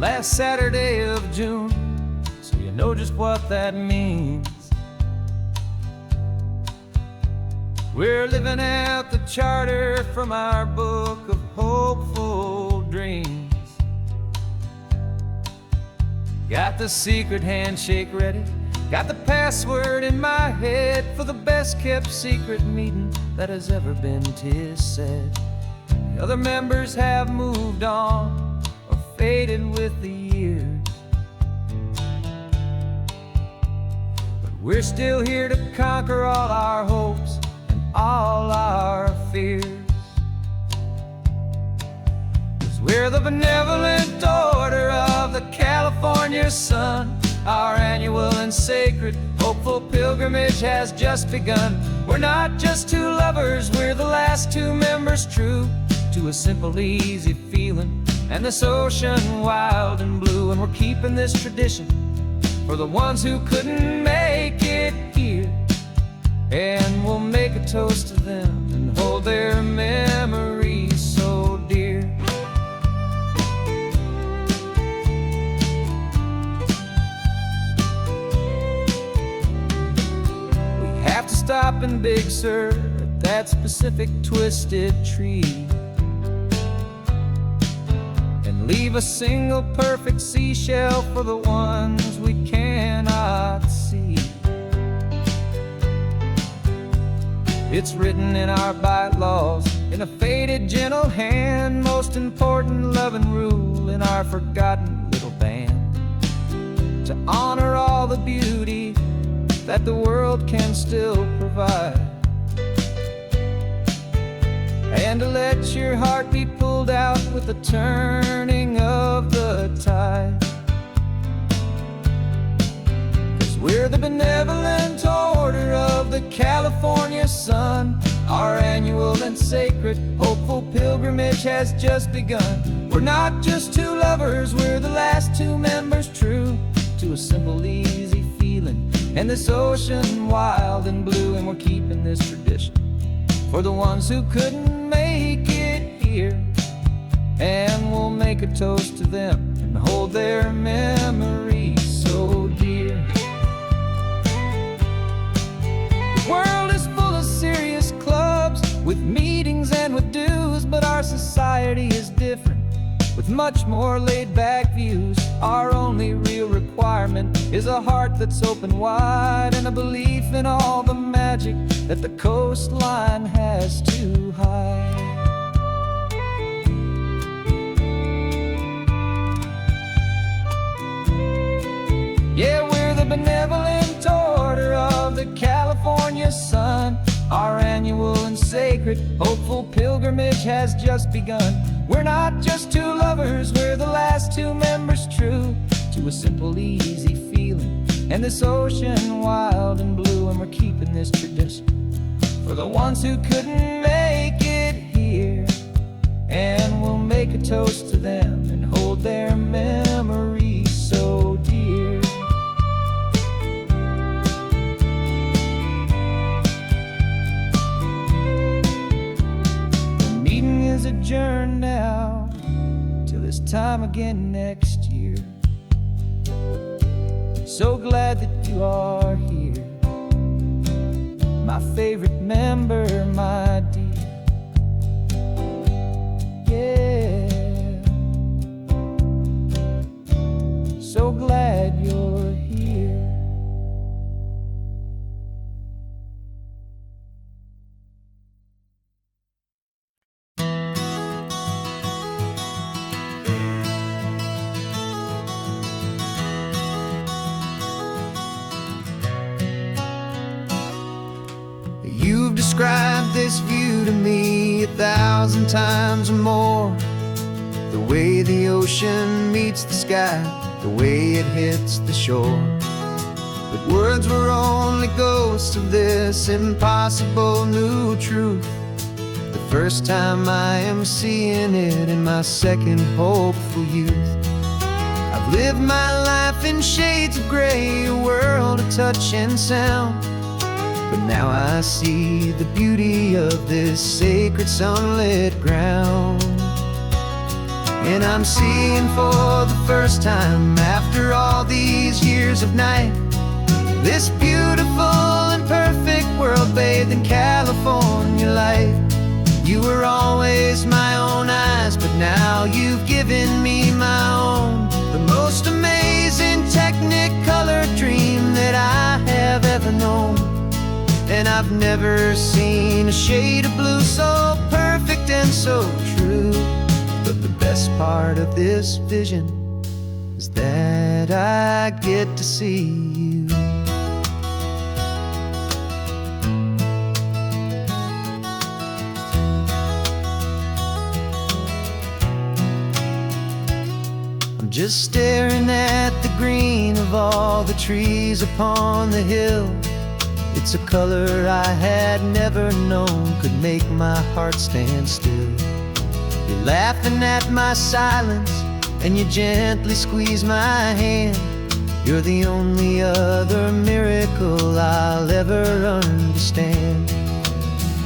last Saturday of June, so you know just what that means. We're living out the charter from our book of hopeful dreams. Got the secret handshake ready, got the password in my head for the best kept secret meeting that has ever been, 'tis said. The other members have moved on or faded with the years, but we're still here to conquer all our hopes and all our fears. 'Cause we're the benevolent order of the California sun. Our annual and sacred hopeful pilgrimage has just begun. We're not just two lovers, we're the last two members true to a simple, easy feeling and this ocean wild and blue. And we're keeping this tradition for the ones who couldn't make it here, and we'll make a toast to them and hold their memories so dear. We have to stop in Big Sur at that specific twisted tree and leave a single perfect seashell for the ones we cannot see. It's written in our bylaws in a faded gentle hand, most important love and rule in our forgotten little band, to honor all the beauty that the world can still provide, and to let your heart be pulled out with the turning of the tide. 'Cause we're the benevolent order of the California sun. Our annual and sacred hopeful pilgrimage has just begun. We're not just two lovers, we're the last two members true to a simple, easy feeling and this ocean wild and blue. And we're keeping this tradition for the ones who couldn't make it here, and we'll make a toast to them and hold their memories so dear. The world is full of serious clubs with meetings and with dues, but our society is different with much more laid-back views. Our only real requirement is a heart that's open wide and a belief in all the magic that the coastline has to hide. Yeah, we're the benevolent order of the California sun. Our annual and sacred hopeful pilgrimage has just begun. We're not just two lovers, we're the last two members true to a simple, easy feeling and this ocean wild and blue. And we're keeping this tradition for the ones who couldn't make it here, and we'll make a toast to them and hold their memories so dear. The meeting is adjourned now till this time again next year. So glad that you are here, my favorite member, my dear. Yeah, so glad you're here. You've described this view to me 1,000 times or more. The way the ocean meets the sky, the way it hits the shore. But words were only ghosts of this impossible new truth. The first time I am seeing it in my second hopeful youth. I've lived my life in shades of gray, a world of touch and sound. But now I see the beauty of this sacred sunlit ground. And I'm seeing for the first time, after all these years of night, this beautiful and perfect world bathed in California light. You were always my own eyes, but now you've given me my own. The most amazing Technicolor dream that I have ever known. And I've never seen a shade of blue so perfect and so true. But the best part of this vision is that I get to see you. I'm just staring at the green of all the trees upon the hill. It's a color I had never known could make my heart stand still. You're laughing at my silence, and you gently squeeze my hand. You're the only other miracle I'll ever understand.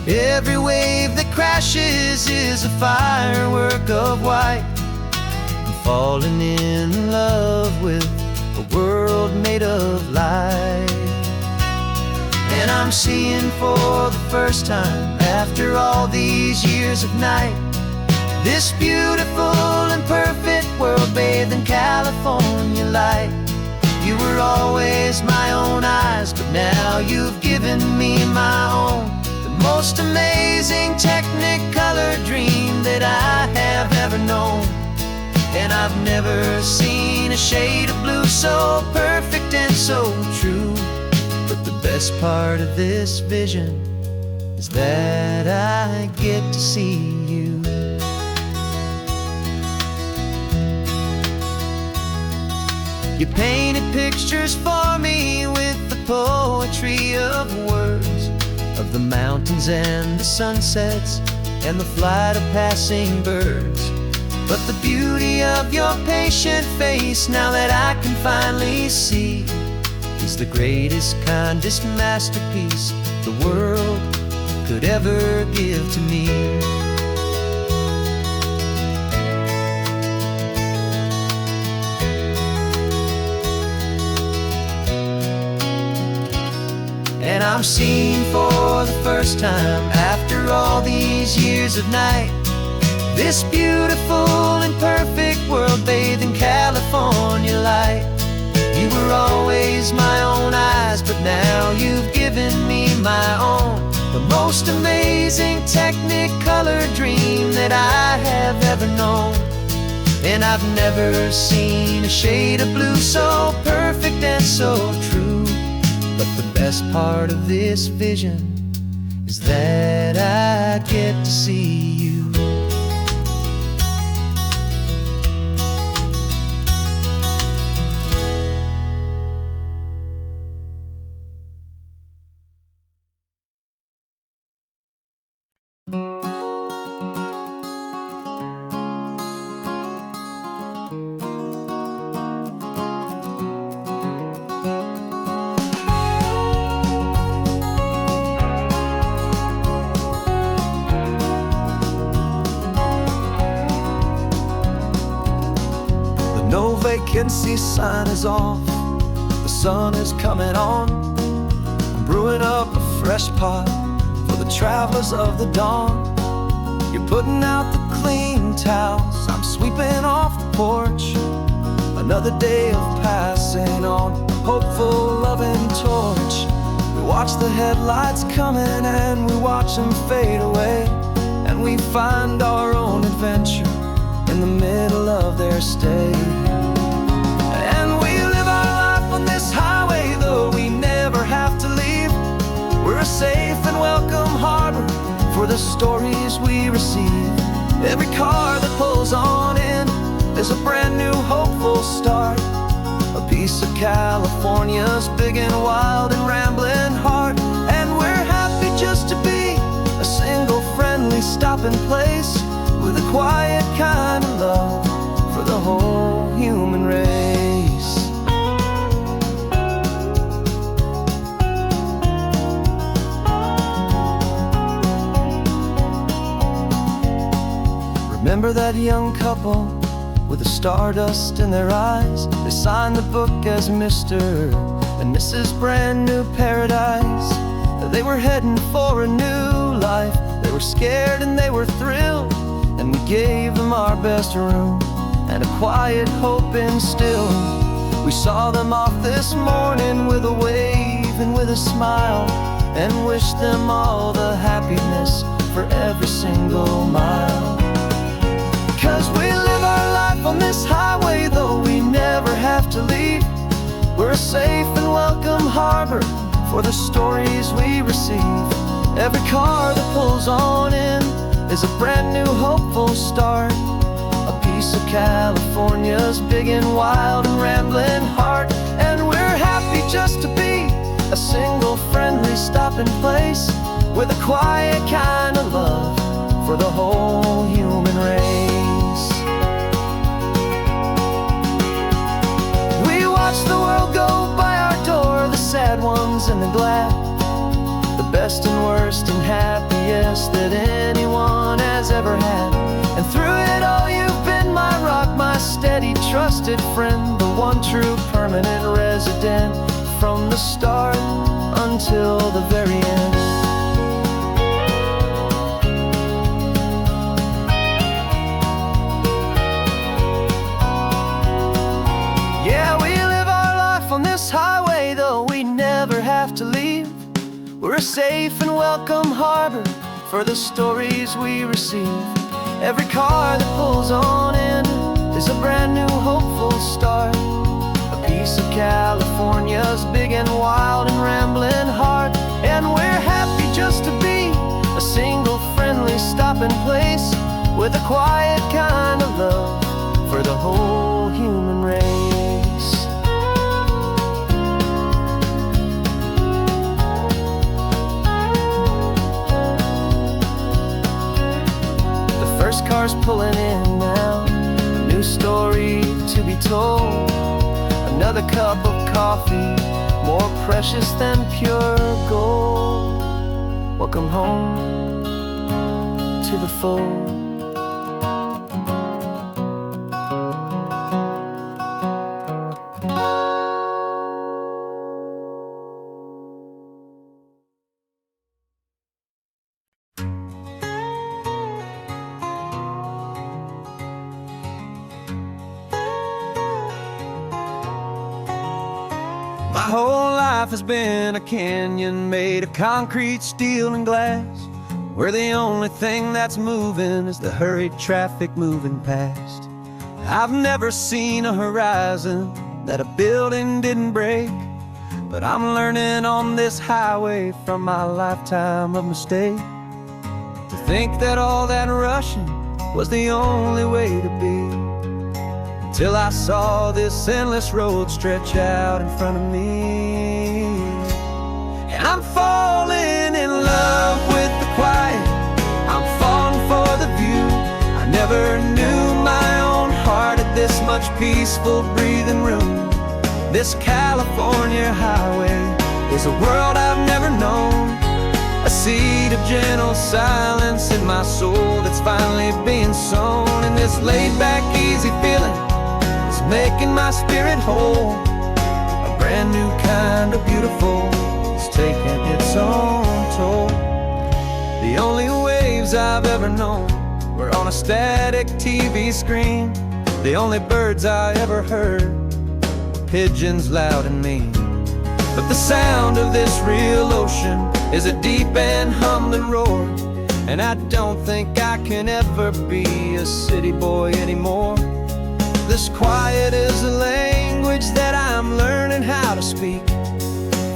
Every wave that crashes is a firework of white. I'm falling in love with a world made of light. And I'm seeing for the first time, after all these years of night, this beautiful and perfect world bathed in California light. You were always my own eyes, but now you've given me my own. The most amazing Technicolor dream that I have ever known. And I've never seen a shade of blue so perfect and so true. But the best part of this vision is that I get to see you. You painted pictures for me with the poetry of words, of the mountains and the sunsets and the flight of passing birds. But the beauty of your patient face, now that I can finally see, is the greatest, kindest masterpiece the world could ever give to me. And I'm seeing for the first time, after all these years of night, this beautiful and perfect world bathed in California light. You were always my own eyes, but now you've given me my own. The most amazing Technicolor dream that I have ever known. And I've never seen a shade of blue so perfect and so true. But the best part of this vision is that I get to see you. No vacancy sign is off, the sun is coming on. I'm brewing up a fresh pot for the travelers of the dawn. You're putting out the clean towels, I'm sweeping off the porch. Another day of passing on a hopeful, loving torch. We watch the headlights coming and we watch them fade away. And we find our own adventure in the middle of their stay. And we live our life on this highway, though we never have to leave. We're a safe and welcome harbor for the stories we receive. Every car that pulls on in is a brand new hopeful start. A piece of California's big and wild and rambling heart. And we're happy just to be a single friendly stopping place, with a quiet kind of love for the whole human race. Remember that young couple with the stardust in their eyes. They signed the book as Mr. and Mrs. Brand New Paradise. They were heading for a new life. They were scared and they were thrilled, and we gave them our best room and a quiet hope instilled. We saw them off this morning with a wave and with a smile, and wished them all the happiness for every single mile. 'Cause we live our life on this highway, though we never have to leave. We're a safe and welcome harbor for the stories we receive. Every car that pulls on in is a brand new hopeful start, a piece of California's big and wild and rambling heart. And we're happy just to be a single friendly stopping place with a quiet kind of love for the whole human race. We watch the world go by our door, the sad ones and the glad, the best and worst and happiest that anyone has ever had. And through it all you've been my rock, my steady trusted friend, the one true permanent resident from the start until the very end. Yeah, we live our life on this highway, though we never have to leave. We're a safe and welcome harbor for the stories we receive. Every car that pulls on in is a brand new hopeful start, a piece of California's big and wild and rambling heart. And we're happy just to be a single friendly stopping place with a quiet kind of love for the whole human race. First car's pulling in now, a new story to be told. Another cup of coffee, more precious than pure gold. Welcome home to the fold. My whole life has been a canyon made of concrete, steel, and glass, where the only thing that's moving is the hurried traffic moving past. I've never seen a horizon that a building didn't break, but I'm learning on this highway from my lifetime of mistake to think that all that rushing was the only way to be. Till I saw this endless road stretch out in front of me. And I'm falling in love with the quiet, I'm falling for the view. I never knew my own heart had this much peaceful breathing room. This California highway is a world I've never known, a seed of gentle silence in my soul that's finally being sown. And this laid-back, easy feeling making my spirit whole, a brand new kind of beautiful is taking its own toll. The only waves I've ever known were on a static TV screen. The only birds I ever heard were pigeons loud and mean. But the sound of this real ocean is a deep and humbling roar, and I don't think I can ever be a city boy anymore. This quiet is a language that I'm learning how to speak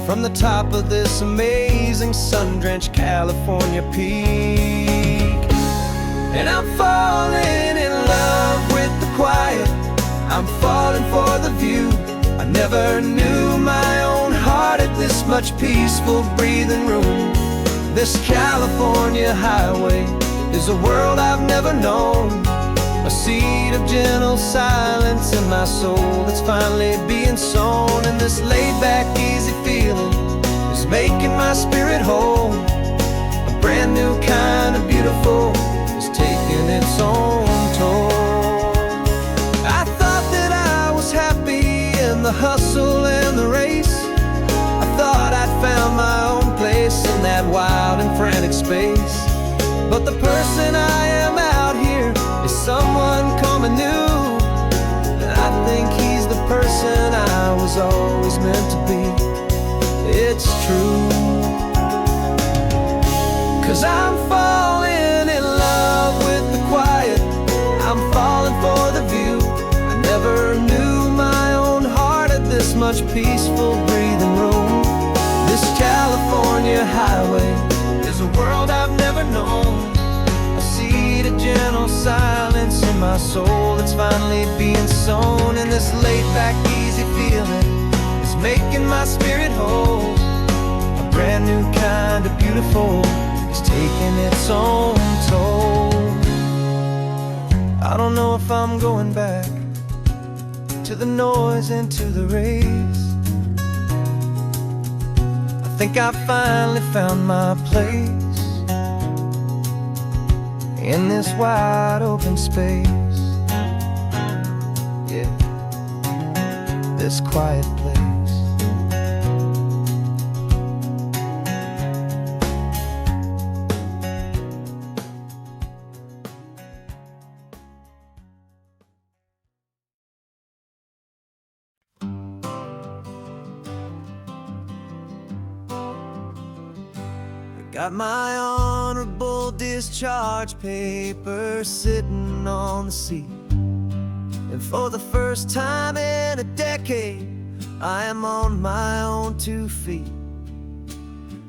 from the top of this amazing sun-drenched California peak. And I'm falling in love with the quiet, I'm falling for the view. I never knew my own heart had this much peaceful breathing room. This California highway is a world I've never known, a seed of gentle silence in my soul that's finally being sown. And this laid-back, easy feeling is making my spirit whole, a brand new kind of beautiful is taking its own toll. win the race. I thought I'd found my own place in that wild and frantic space. But the person I am out here is someone coming new. And I think he's the person I was always meant to be. It's true. 'Cause I'm falling in love with the quiet. I'm falling for the view. I never knew my own heart had this much peaceful breathing room. This California highway is a world I've never known. A seed of gentle silence in my soul that's finally being sown. And this laid-back, easy feeling is making my spirit whole. A brand new kind of beautiful is taking its own toll. I don't know if I'm going back to the noise and to the race. I think I finally found my place in this wide open space. Yeah, this quiet place. Got my honorable discharge paper sitting on the seat. And for the first time in a decade, I am on my own 2 feet.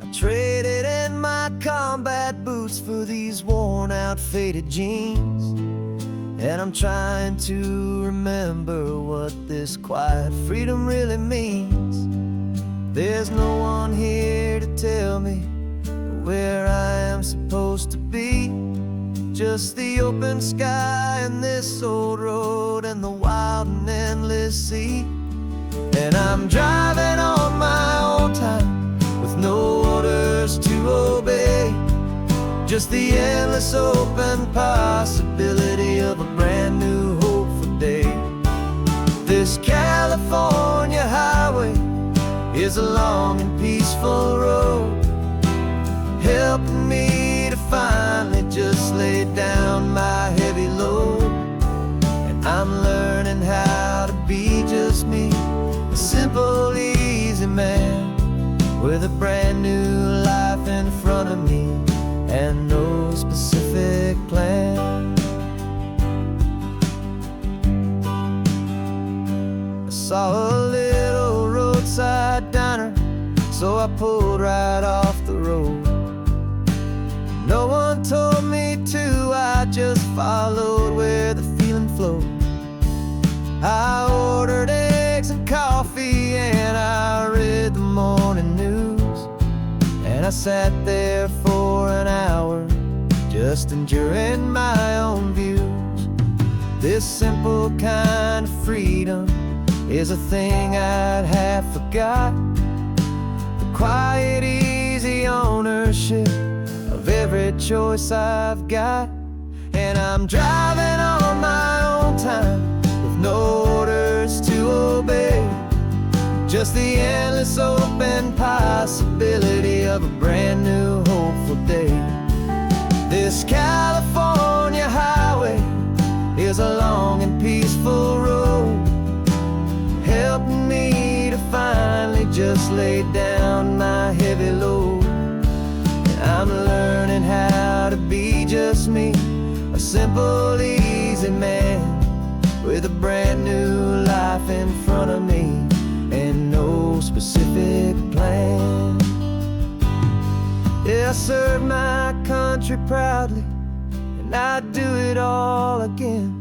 I traded in my combat boots for these worn out faded jeans. And I'm trying to remember what this quiet freedom really means. There's no one here to tell me where I am supposed to be. Just the open sky and this old road and the wild and endless sea. And I'm driving on my own time with no orders to obey. Just the endless open possibility of a brand new hopeful day. This California highway is a long and peaceful road, helping me to finally just lay down my heavy load. And I'm learning how to be just me, a simple, easy man with a brand new life in front of me and no specific plan. I saw a little roadside diner, so I pulled right off the road. No one told me to, I just followed where the feeling flowed. I ordered eggs and coffee and I read the morning news. And I sat there for an hour, just enduring my own views. This simple kind of freedom is a thing I'd have forgot. The quiet, easy ownership of every choice I've got. And I'm driving on my own time with no orders to obey. Just the endless open possibility of a brand new hopeful day. This California highway is a long and peaceful road, helping me to finally just lay down my heavy load. I'm learning how to be just me, a simple, easy man with a brand new life in front of me and no specific plan. Yeah, I served my country proudly and I'd do it all again.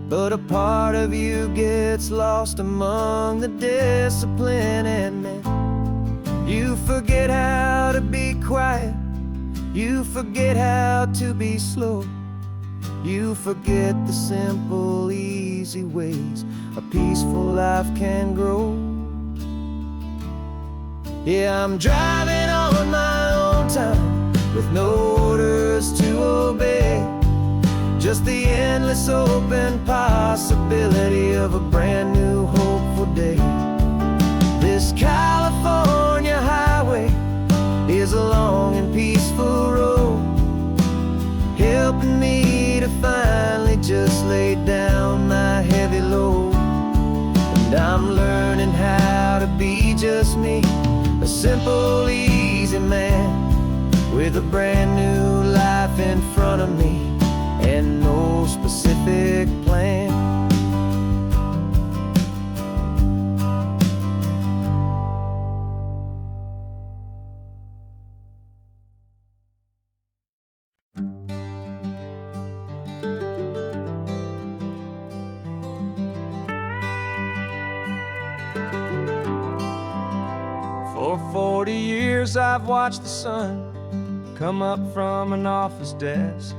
But a part of you gets lost among the discipline and men. You forget how to be quiet, you forget how to be slow. You forget the simple, easy ways a peaceful life can grow. Yeah, I'm driving on my own time with no orders to obey. Just the endless open possibility of a brand new hopeful day. This California highway is a long and peaceful road, helping me to finally just lay down my heavy load. And I'm learning how to be just me, a simple, easy man with a brand new life in front of me and no specific plan. For 40 years I've watched the sun come up from an office desk,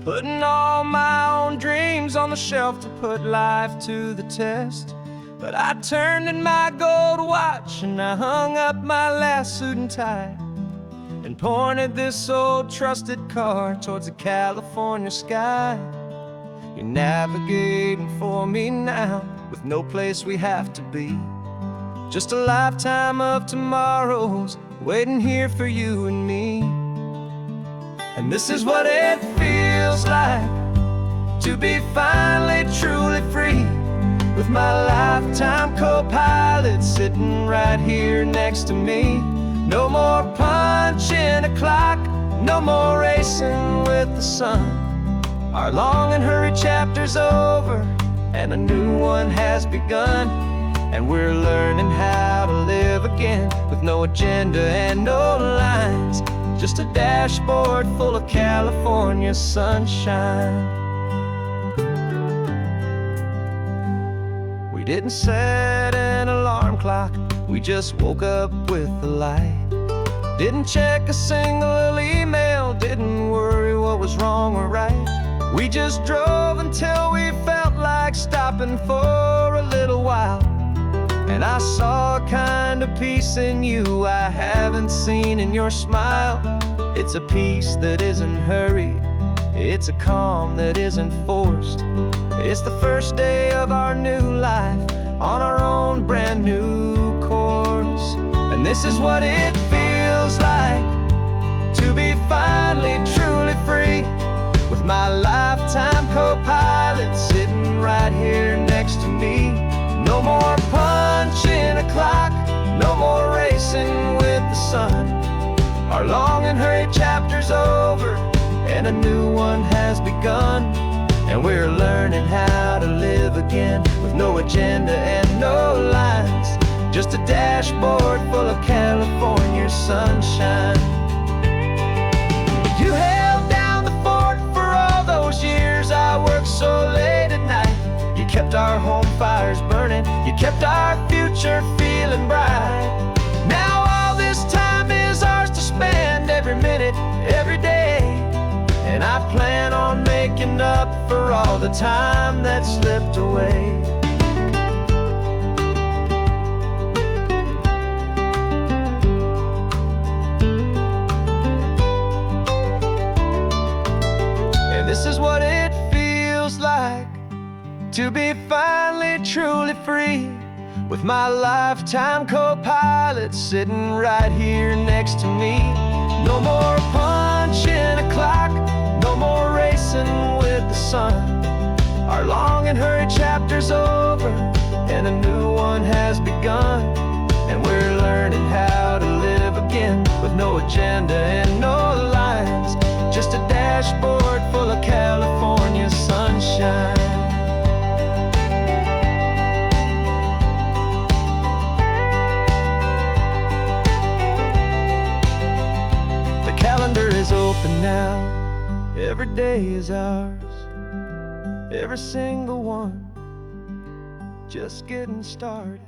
putting all my own dreams on the shelf to put life to the test. But I turned in my gold watch and I hung up my last suit and tie and pointed this old trusted car towards the California sky. You're navigating for me now with no place we have to be, just a lifetime of tomorrows waiting here for you and me. And this is what it feels like to be finally truly free, with my lifetime co-pilot sitting right here next to me. No more punching a clock, no more racing with the sun. Our long and hurried chapter's over and a new one has begun. And we're learning how to live again with no agenda and no lines, just a dashboard full of California sunshine. We didn't set an alarm clock, we just woke up with the light. Didn't check a single email, didn't worry what was wrong or right. We just drove until we felt like stopping for a little while. And I saw a kind of peace in you I haven't seen in your smile. It's a peace that isn't hurried, it's a calm that isn't forced. It's the first day of our new life on our own brand new course. And this is what it feels like to be finally truly free, with my lifetime co-pilot sitting right here next to me. No more punching a clock, no more racing with the sun. Our long and hurried chapter's over and a new one has begun. And we're learning how to live again with no agenda and no lines, just a dashboard full of California sunshine. You held down the fort for all those years I worked so late at night. You kept our home fires burning, you kept our future feeling bright. Now all this time is ours to spend, every minute, every day. And I plan on making up for all the time that slipped away. And this is what it feels like to be finally truly free, with my lifetime co-pilot sitting right here next to me. No more punching a clock, no more racing with the sun. Our long and hurried chapter's over and a new one has begun. And we're learning how to live again with no agenda and no lines, just a dashboard full of California sunshine. Is open now, every day is ours, every single one, just getting started,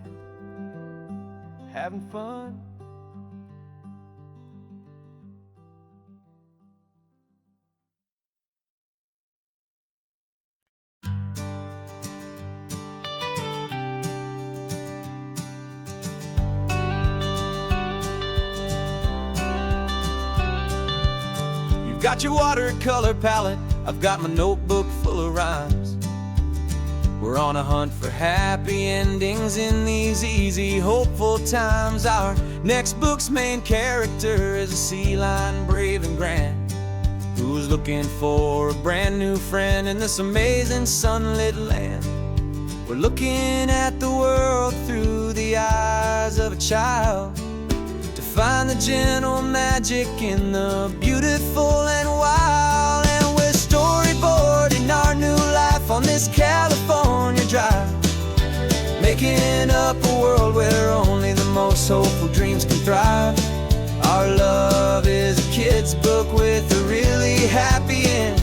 having fun. Got your watercolor palette, I've got my notebook full of rhymes. We're on a hunt for happy endings in these easy, hopeful times. Our next book's main character is a sea lion, brave and grand, who's looking for a brand new friend in this amazing sunlit land. We're looking at the world through the eyes of a child, to find the gentle magic in the beautiful and wild. And we're storyboarding our new life on this California drive, making up a world where only the most hopeful dreams can thrive. Our love is a kid's book with a really happy end,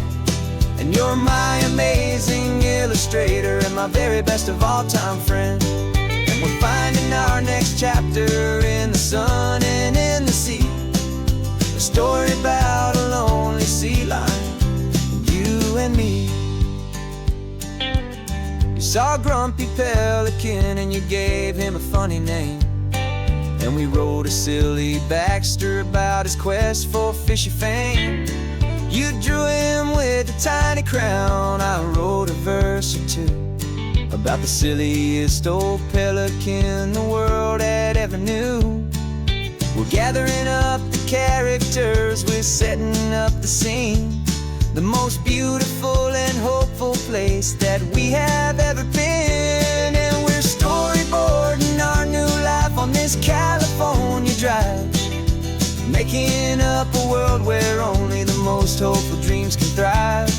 and you're my amazing illustrator and my very best of all time friend. And we're finding our next chapter in the sun and in the sea, a story about a lonely sea lion, you and me. You saw a grumpy pelican and you gave him a funny name, and we wrote a silly Baxter about his quest for fishy fame. You drew him with a tiny crown, I wrote a verse or two about the silliest old pelican the world had ever knew. We're gathering up the characters, we're setting up the scene, the most beautiful and hopeful place that we have ever been. And we're storyboarding our new life on this California drive, making up a world where only the most hopeful dreams can thrive.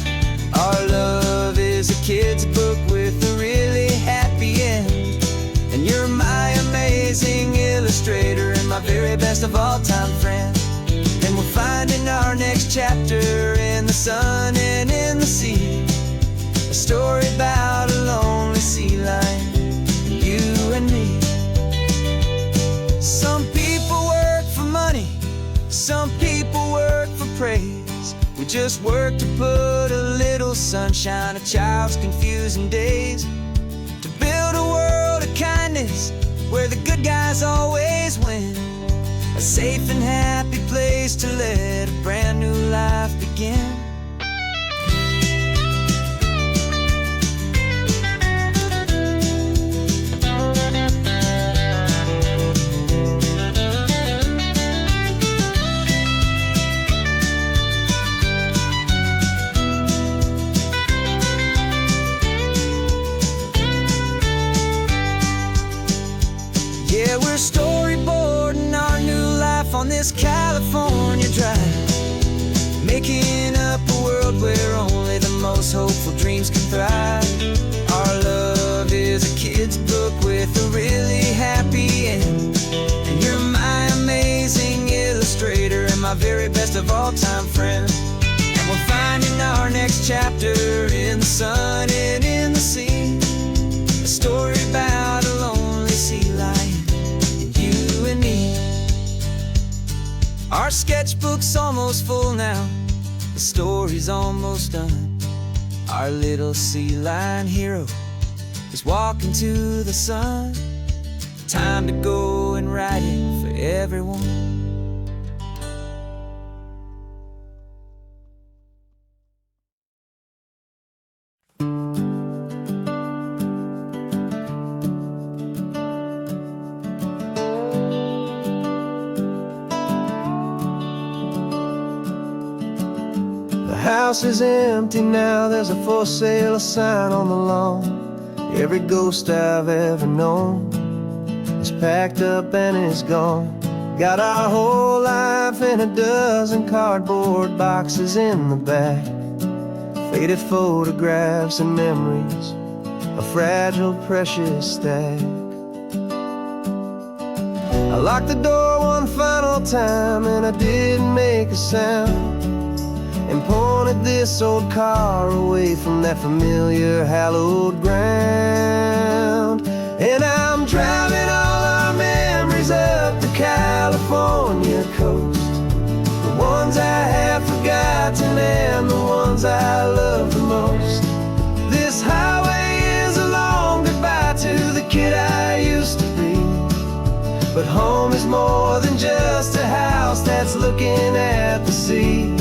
Our love is a kid's book with a really happy end, and you're my amazing illustrator and my very best of all time friend. And we're finding our next chapter in the sun and in the sea, a story about a lonely sea lion, you and me. Some people work for money, some people work for praise. We just work to put a little sunshine in a child's confusing days, to build a world of kindness where the good guys always win, a safe and happy place to let a brand new life begin. Yeah, we're storyboarding our new life on this California drive, making up a world where only the most hopeful dreams can thrive. Our love is a kid's book with a really happy end, and you're my amazing illustrator and my very best of all time friend. And we're finding our next chapter in the sun and in the sea, a story about a lonely sea lion, you and me. Our sketchbook's almost full now, the story's almost done. Our little sea lion hero is walking to the sun. Time to go and write it for everyone. The house is empty now, there's a for sale sign on the lawn. Every ghost I've ever known is packed up and is gone. Got our whole life in a dozen cardboard boxes in the back, faded photographs and memories, a fragile, precious stack. I locked the door one final time and I didn't make a sound, and pointed this old car away from that familiar hallowed ground. And I'm driving all our memories up the California coast, the ones I have forgotten and the ones I love the most. This highway is a long goodbye to the kid I used to be, but home is more than just a house that's looking at the sea.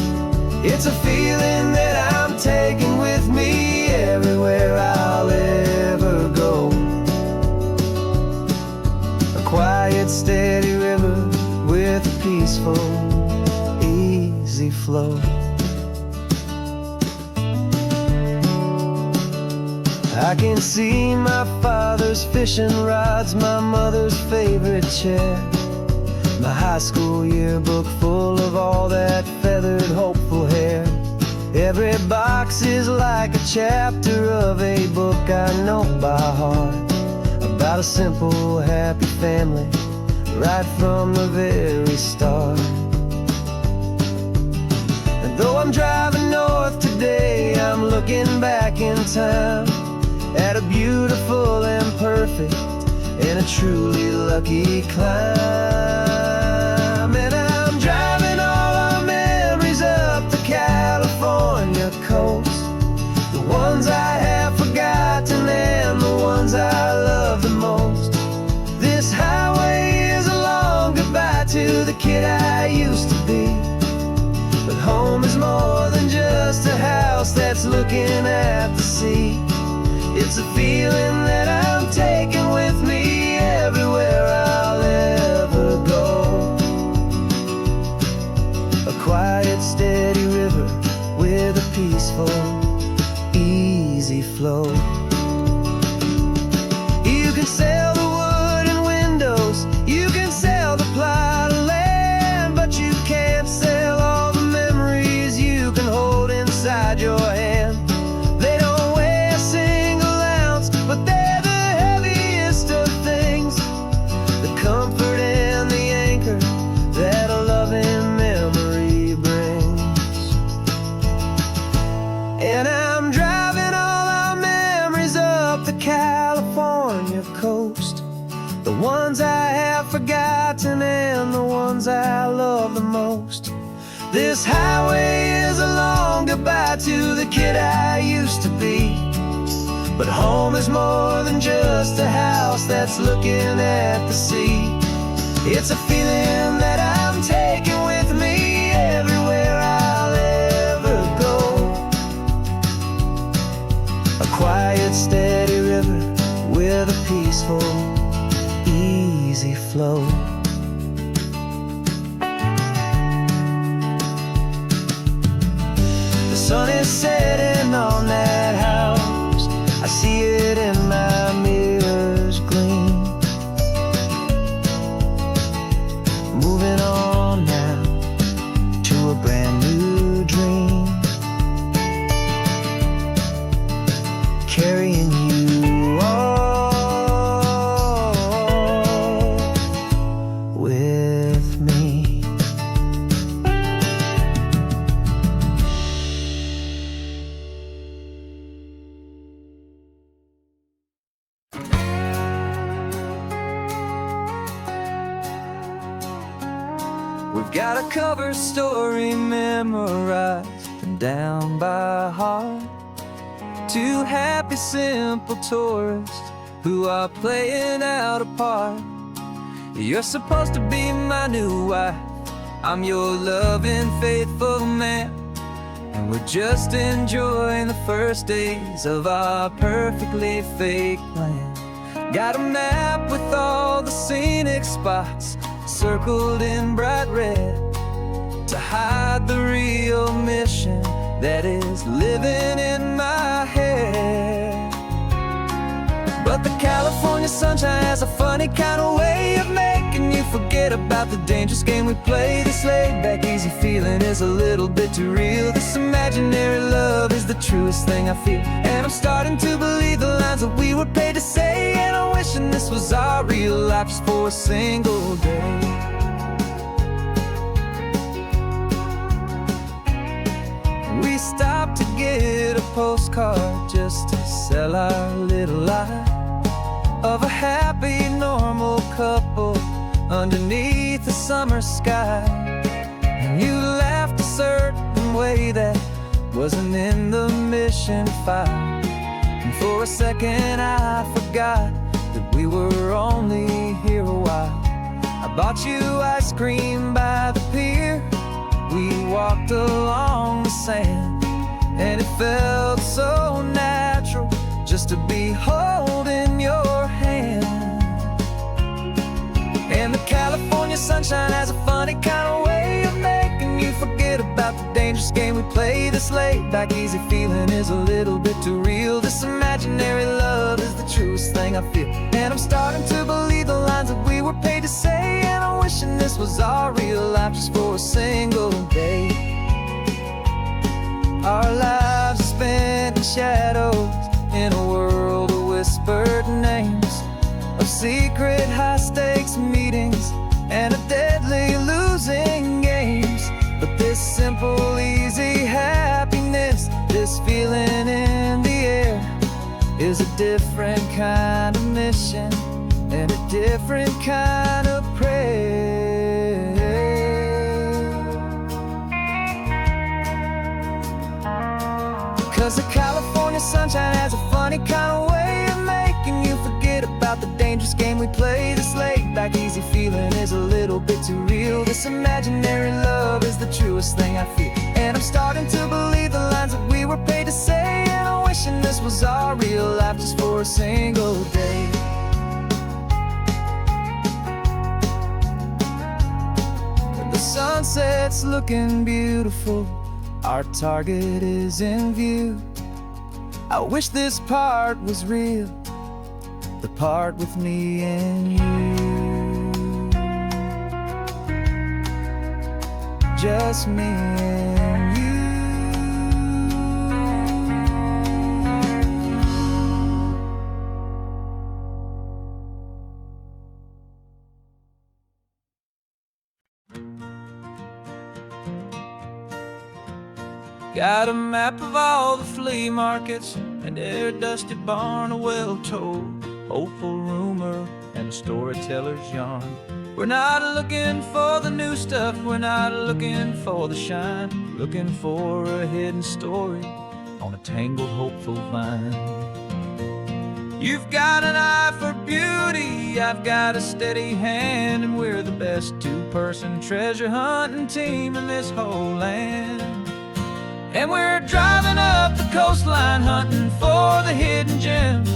It's a feeling that I'm taking with me everywhere I'll ever quiet, steady river with a peaceful, easy flow. I can see my father's fishing rods, my mother's favorite chair, my high school yearbook full of all that feathered, hopeful hair. Every box is like a chapter of a book I know by heart, about a simple, happy family right from the very start. And though I'm driving north today, I'm looking back in time at a beautiful and perfect and a truly lucky climb. And I'm driving all our memories up the California coast, the ones I have forgotten and the ones I love the most. This highway is a long goodbye to the kid I used to be, but home is more than just a house that's looking at the sea. It's a feeling that I'm taking with me everywhere I'll ever go. A quiet, steady river with a peaceful, easy flow. You can sail the wooden windows, you can sail the plot of land, but you can't sail all the memories you can hold inside your hand. They don't weigh a single ounce, but they're the heaviest of things, the comfort and the anchor that a loving memory brings. And I'm driving all our memories up the California coast, the ones I have forgotten and the ones I love the most. This highway is a long goodbye to the kid I used to be, but home is more than just a house that's looking at the sea. It's a feeling that I'm taking with me everywhere I'll ever go. A quiet, steady river with a peaceful, easy flow. The sun is setting on that house, I see it in my mirror's gleam. Moving on now to a brand new dream, carrying you all with me. We've got a cover story memorized and down by heart. Two happy, simple tourists who are playing out a part. You're supposed to be my new wife, I'm your loving, faithful man, and we're just enjoying the first days of our perfectly fake plan. Got a map with all the scenic spots circled in bright red to hide the real mission that is living in my head. But the California sunshine has a funny kind of way of making you forget about the dangerous game we play. This laid back, easy feeling is a little bit too real. This imaginary love is the truest thing I feel, and I'm starting to believe the lines that we were paid to say. And I'm wishing this was our real life just for a single day. We stopped to get a postcard just to sell our little lie of a happy, normal couple underneath the summer sky. And you laughed a certain way that wasn't in the mission file, and for a second I forgot that we were only here a while. I bought you ice cream by the pier, we walked along the sand, and it felt so natural just to be holding your hand. And the California sunshine has a funny kind of way of making you forget about the dangerous game we play this late. Back easy feeling is a little bit too real. This imaginary love is the truest thing I feel. And I'm starting to believe the lines that we were paid to say. And I'm wishing this was our real life just for a single day. Our lives are spent in shadows, in a world of whispered names, of secret high-stakes meetings and of deadly losing games. But this simple, easy happiness, this feeling in the air, is a different kind of mission and a different kind of prayer. 'Cause the California sunshine has a funny kind of way of making you forget about the dangerous game we play this late. Back easy feeling is a little bit too real. This imaginary love is the truest thing I feel. And I'm starting to believe the lines that we were paid to say. And I'm wishing this was our real life just for a single day. When the sunset's looking beautiful, our target is in view. I wish this part was real, the part with me and you. Just me and you. Got a map of all the flea markets and every dusty barn, a well-told hopeful rumor and a storyteller's yarn. We're not looking for the new stuff, we're not looking for the shine, looking for a hidden story on a tangled hopeful vine. You've got an eye for beauty, I've got a steady hand, and we're the best two-person treasure hunting team in this whole land. And we're driving up the coastline hunting for the hidden gems,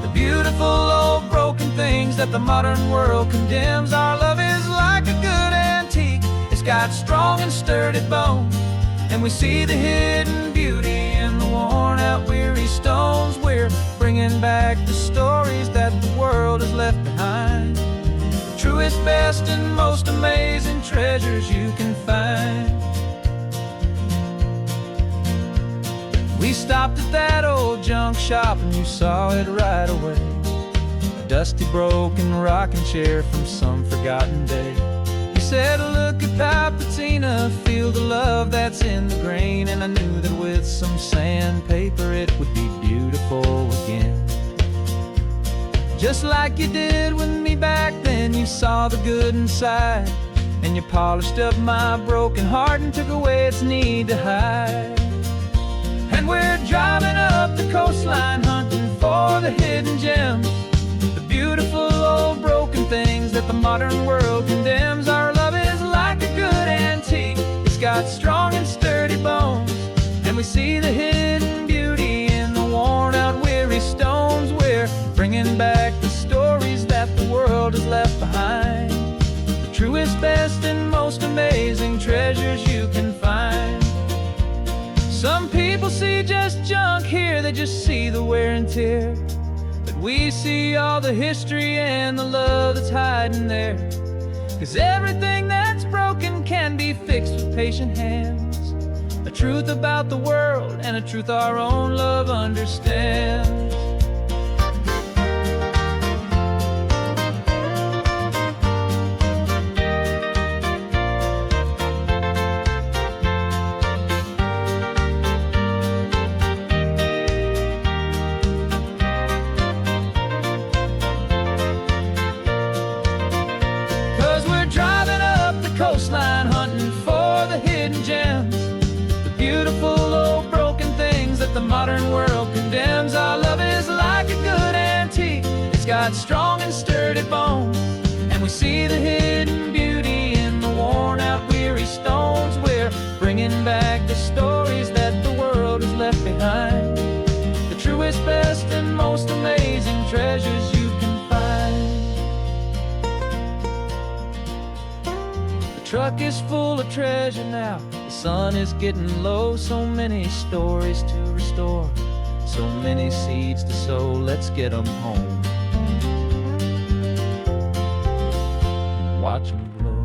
the beautiful old broken things that the modern world condemns. Our love is like a good antique, it's got strong and sturdy bones, and we see the hidden beauty in the worn out weary stones. We're bringing back the stories that the world has left behind, the truest, best, and most amazing treasures you can find. We stopped at that old junk shop and you saw it right away, a dusty broken rocking chair from some forgotten day. You said, look at Papatina, feel the love that's in the grain, and I knew that with some sandpaper it would be beautiful again. Just like you did with me back then, you saw the good inside, and you polished up my broken heart and took away its need to hide. And we're driving up the coastline hunting for the hidden gems, the beautiful old broken things that the modern world condemns. Our love is like a good antique, it's got strong and sturdy bones, and we see the hidden beauty in the worn out weary stones. We're bringing back the stories that the world has left behind, the truest, best, and most amazing treasures you can find. Some people see just junk here, they just see the wear and tear, but we see all the history and the love that's hiding there. 'Cause everything that's broken can be fixed with patient hands, a truth about the world and a truth our own love understands. 'Cause we're driving up the coastline hunting for the hidden gems, the beautiful old broken things that the modern world condemns. Our love is like a good antique, it's got strong and sturdy bones, and we see the hidden beauty in the worn out weary stones. We're bringing back the stories that the world has left behind, the truest, best, and most amazing treasures you can find. truck is full of treasure now. The sun is getting low, so many stories to restore, so many seeds to sow. Let's get 'em home. Watch 'em blow.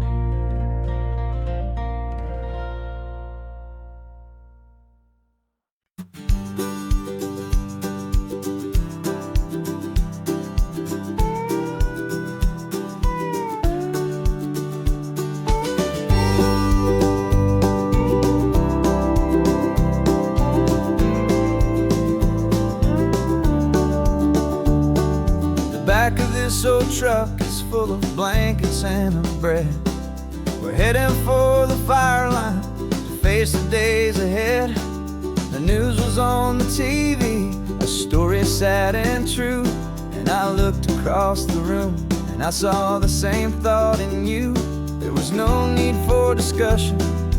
Back of this old truck is full of blankets and of bread. We're heading for the fire line to face the days ahead. The news was on the TV, a story sad and true. And I looked across the room and I saw the same thought in you. There was no need for discussion,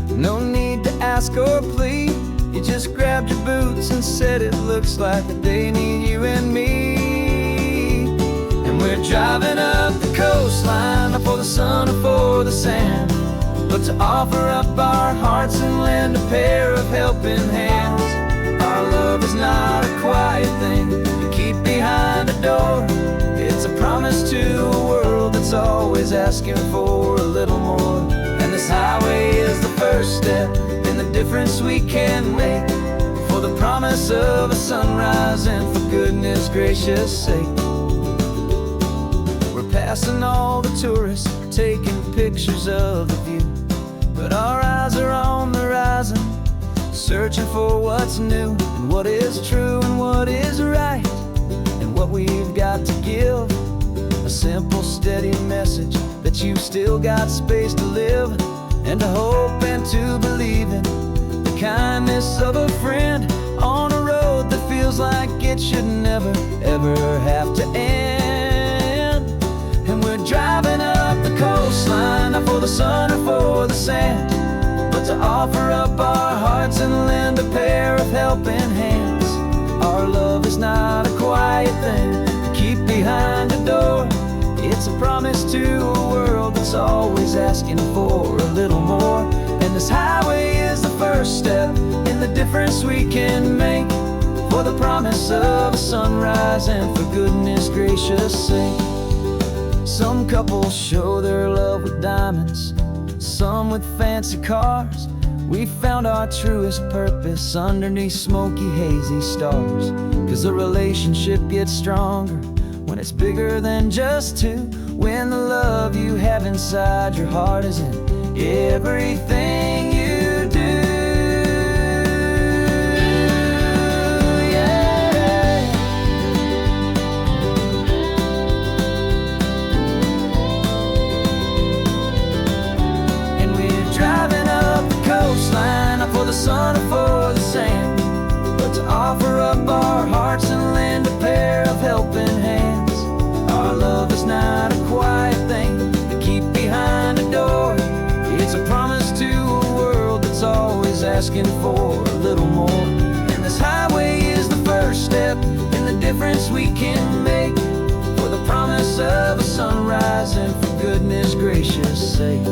no need to ask or plead. You just grabbed your boots and said it looks like the day need you and me. We're driving up the coastline, not for the sun or for the sand, but to offer up our hearts and lend a pair of helping hands. Our love is not a quiet thing you keep behind a door. It's a promise to a world that's always asking for a little more. And this highway is the first step in the difference we can make, for the promise of a sunrise and for goodness gracious sake. Passing all the tourists, taking pictures of the view, but our eyes are on the horizon, searching for what's new and what is true and what is right, and what we've got to give. A simple, steady message that you've still got space to live, and to hope and to believe in the kindness of a friend on a road that feels like it should never, ever have to end. Driving up the coastline, not for the sun or for the sand, but to offer up our hearts and lend a pair of helping hands. Our love is not a quiet thing to keep behind a door. It's a promise to a world that's always asking for a little more. And this highway is the first step in the difference we can make, for the promise of a sunrise and for goodness gracious sake. Some couples show their love with diamonds, some with fancy cars. We found our truest purpose underneath smoky, hazy stars. 'Cause a relationship gets stronger when it's bigger than just two, when the love you have inside your heart is in everything you do. Not for the sun or for the sand, but to offer up our hearts and lend a pair of helping hands. Our love is not a quiet thing to keep behind a door. It's a promise to a world that's always asking for a little more. And this highway is the first step in the difference we can make, for the promise of a sunrise and for goodness gracious sake.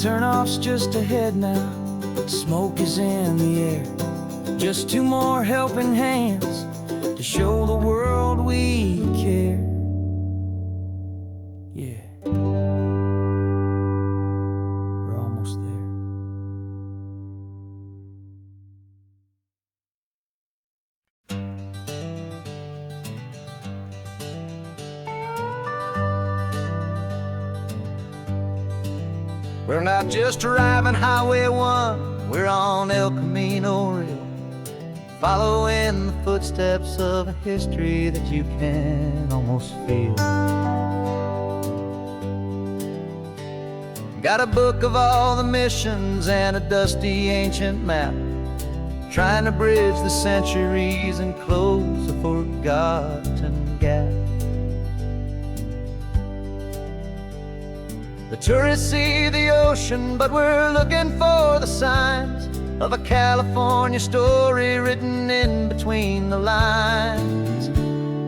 Turnoff's just ahead now, smoke is in the air. Just two more helping hands to show the world we care. Yeah, we're almost there. We're not just driving Highway 1, we're on El Camino Real, following the footsteps of a history that you can almost feel. Got a book of all the missions and a dusty ancient map, trying to bridge the centuries and close a forgotten gap. The tourists see the ocean, but we're looking for the signs of a California story written in between the lines.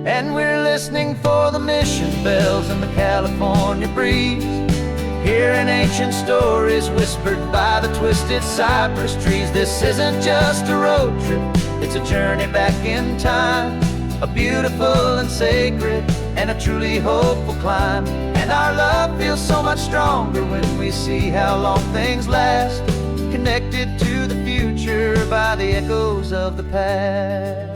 And we're listening for the mission bells and the California breeze, Hearing ancient stories whispered by the twisted cypress trees. This isn't just a road trip, it's a journey back in time. A beautiful and sacred and a truly hopeful climb. And our love feels so much stronger when we see how long things last, connected to the future by the echoes of the past.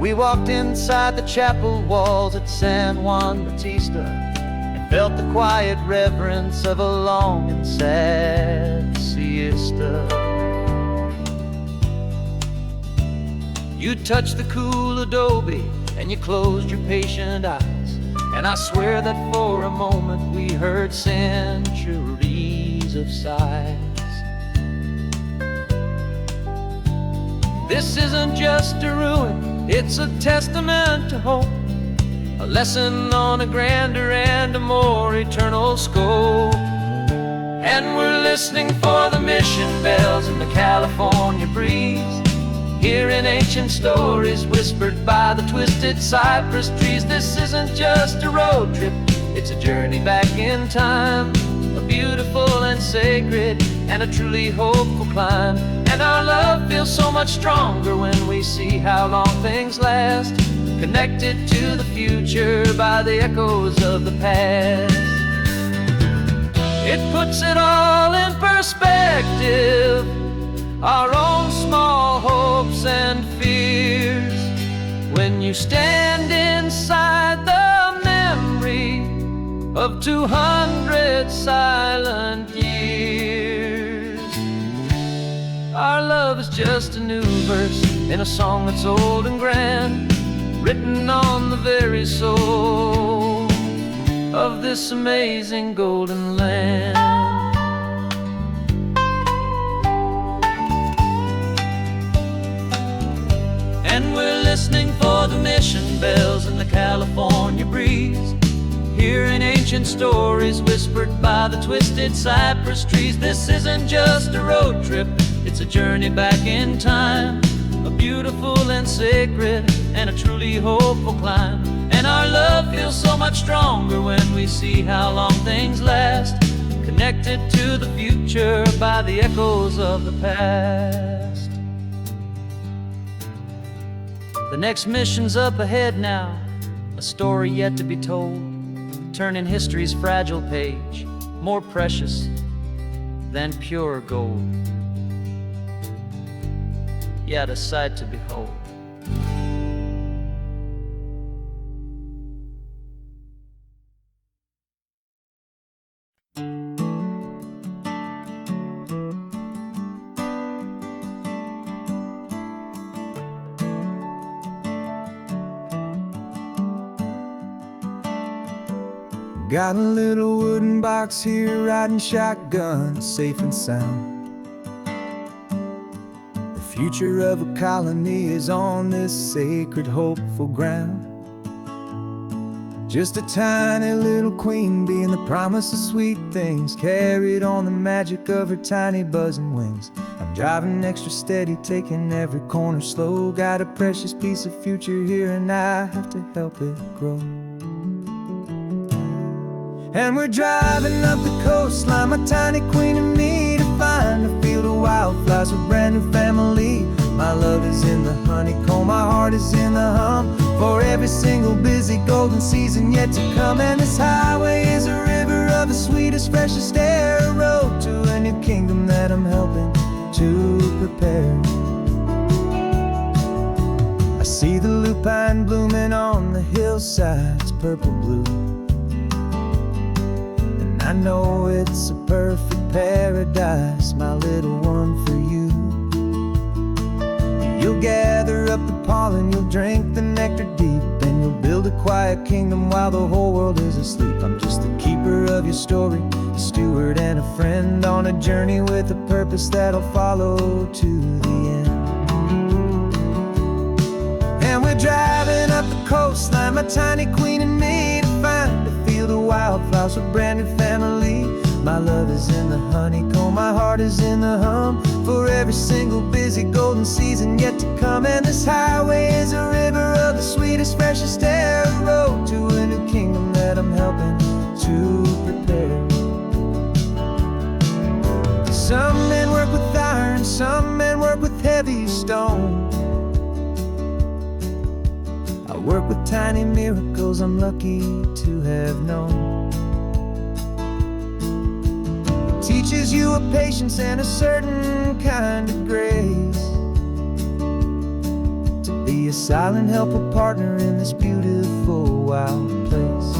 We walked inside the chapel walls at San Juan Bautista and felt the quiet reverence of a long and sad siesta. You touched the cool adobe and you closed your patient eyes, and I swear that for a moment we heard centuries of sighs. This isn't just a ruin, it's a testament to hope, a lesson on a grander and a more eternal scope. And we're listening for the mission bells in the California breeze, hearing ancient stories whispered by the twisted cypress trees. This isn't just a road trip, it's a journey back in time. A beautiful and sacred and a truly hopeful climb. And our love feels so much stronger when we see how long things last, connected to the future by the echoes of the past. It puts it all in perspective, our own small hopes and fears, when you stand inside the memory of 200 silent years. Our love is just a new verse in a song that's old and grand, written on the very soul of this amazing golden land. And we're listening for the mission bells in the California breeze, hearing ancient stories whispered by the twisted cypress trees. This isn't just a road trip, it's a journey back in time. A beautiful and sacred and a truly hopeful climb. And our love feels so much stronger when we see how long things last, connected to the future by the echoes of the past. The next mission's up ahead now, a story yet to be told, turning history's fragile page more precious than pure gold. Yet a sight to behold. Got a little wooden box here, riding shotgun, safe and sound. The future of a colony is on this sacred, hopeful ground. Just a tiny little queen bee, and the promise of sweet things carried on the magic of her tiny buzzing wings. I'm driving extra steady, taking every corner slow. Got a precious piece of future here, and I have to help it grow. And we're driving up the coastline, my tiny queen and me, to find a field of wildflowers with brand new family. My love is in the honeycomb, my heart is in the hum, for every single busy golden season yet to come. And this highway is a river of the sweetest, freshest air, a road to a new kingdom that I'm helping to prepare. I see the lupine blooming on the hillsides, purple blue, I know it's a perfect paradise, my little one, for you. You'll gather up the pollen, you'll drink the nectar deep, and you'll build a quiet kingdom while the whole world is asleep. I'm just the keeper of your story, a steward and a friend, on a journey with a purpose that'll follow to the end. And we're driving up the coastline, my tiny queen and me, to find a field of wildflowers with brand new family. My love is in the honeycomb, my heart is in the hum, for every single busy golden season yet to come. And this highway is a river of the sweetest, freshest air, a road to a new kingdom that I'm helping stone. I work with tiny miracles I'm lucky to have known. It teaches you a patience and a certain kind of grace, to be a silent helper partner in this beautiful wild place.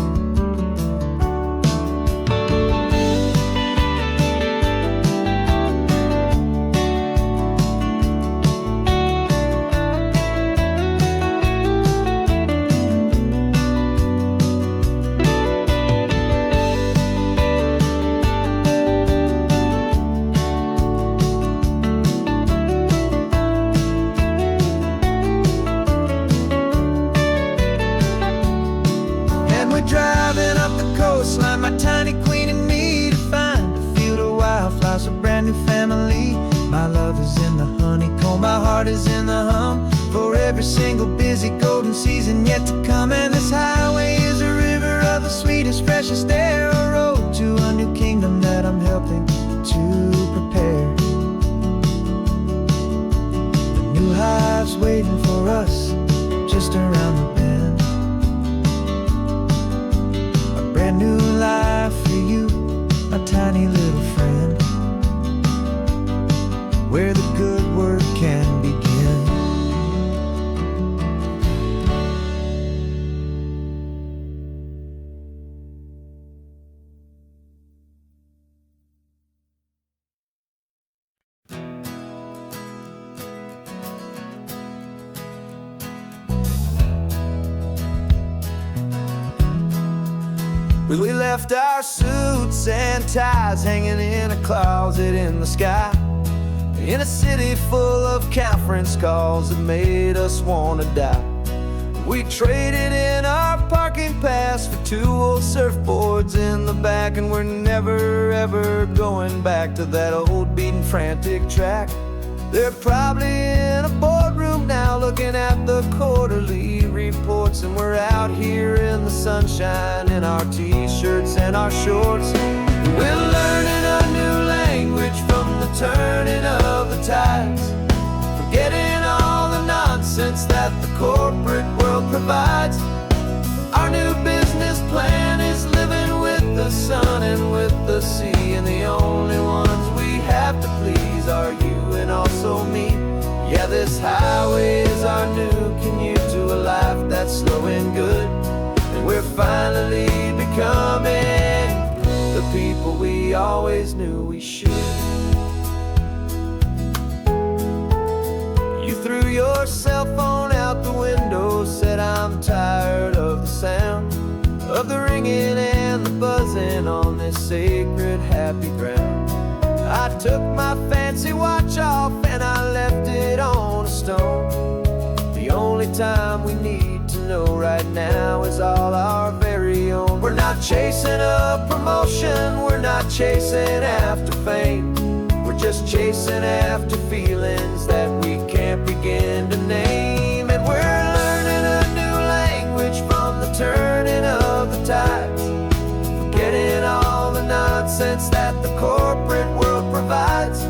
Driving up the coastline, my tiny queen and me, to find a field of wildflowers, a brand new family. My love is in the honeycomb, my heart is in the hum, for every single busy golden season yet to come. And this highway is a river of the sweetest, freshest air, a road to a new kingdom that I'm helping to prepare. A new hive's waiting for us just around the bend. Brand new life for you, my tiny little friend, where the good work can begin. We left our suits and ties hanging in a closet in the sky, in a city full of conference calls that made us wanna die. We traded in our parking pass for 2 old surfboards in the back, and we're never ever going back to that old beaten frantic track. They're probably in a boardroom now looking at the quarterly reports, and we're out here in the sunshine in our t-shirts and our shorts. We're learning a new language from the turning of the tides, forgetting all the nonsense that the corporate world provides. Our new business plan is living with the sun and with the sea, and the only ones we have to please are you and also me. Yeah, this highway is our new commute to a life that's slow and good, and we're finally becoming the people we always knew we should. You threw your cell phone out the window, said I'm tired of the sound of the ringing and the buzzing on this sacred happy ground. I took my fancy watch off and I left it on a stone. The only time we need to know right now is all our very own. We're not chasing a promotion, we're not chasing after fame, we're just chasing after feelings that we can't begin to name. And we're learning a new language from the turning of the tides, forgetting all the nonsense that the corporate world provides.